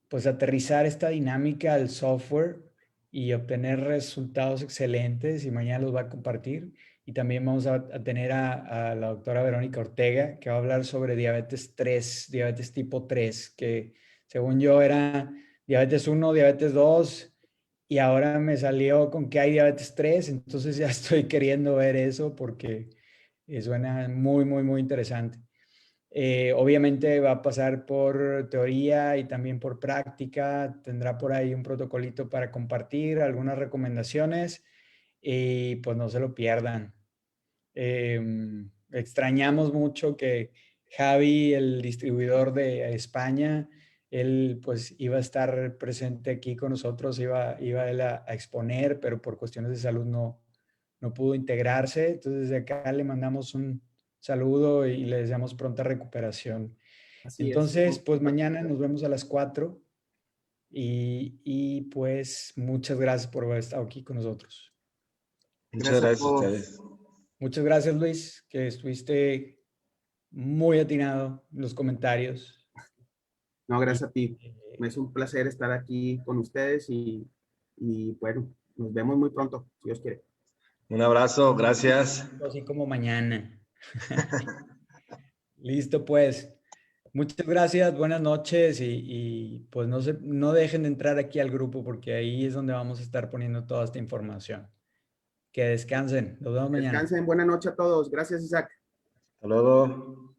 pues aterrizar esta dinámica al software y obtener resultados excelentes, y mañana los va a compartir. Y también vamos a tener a la doctora Verónica Ortega, que va a hablar sobre diabetes 3, diabetes tipo 3, que según yo era diabetes 1, diabetes 2, y ahora me salió con que hay diabetes 3, entonces ya estoy queriendo ver eso porque suena muy, muy, muy interesante. Obviamente va a pasar por teoría y también por práctica. Tendrá por ahí un protocolito para compartir, algunas recomendaciones, y pues no se lo pierdan. Extrañamos mucho que Javi, el distribuidor de España, él pues iba a estar presente aquí con nosotros, iba él a exponer, pero por cuestiones de salud no pudo integrarse. Entonces desde acá le mandamos un saludo y le deseamos pronta recuperación. Así es. Entonces, pues mañana nos vemos a las 4, y pues muchas gracias por haber estado aquí con nosotros. Muchas Gracias a gracias a todos. ustedes. Muchas gracias, Luis, que estuviste muy atinado en los comentarios. No, gracias a ti. Me es un placer estar aquí con ustedes y bueno, nos vemos muy pronto, si Dios quiere. Un abrazo, gracias. Así como mañana. Listo, pues. Muchas gracias, buenas noches y pues no dejen de entrar aquí al grupo porque ahí es donde vamos a estar poniendo toda esta información. Que descansen. Nos vemos mañana. Descansen, buena noche a todos. Gracias, Isaac. Hasta luego.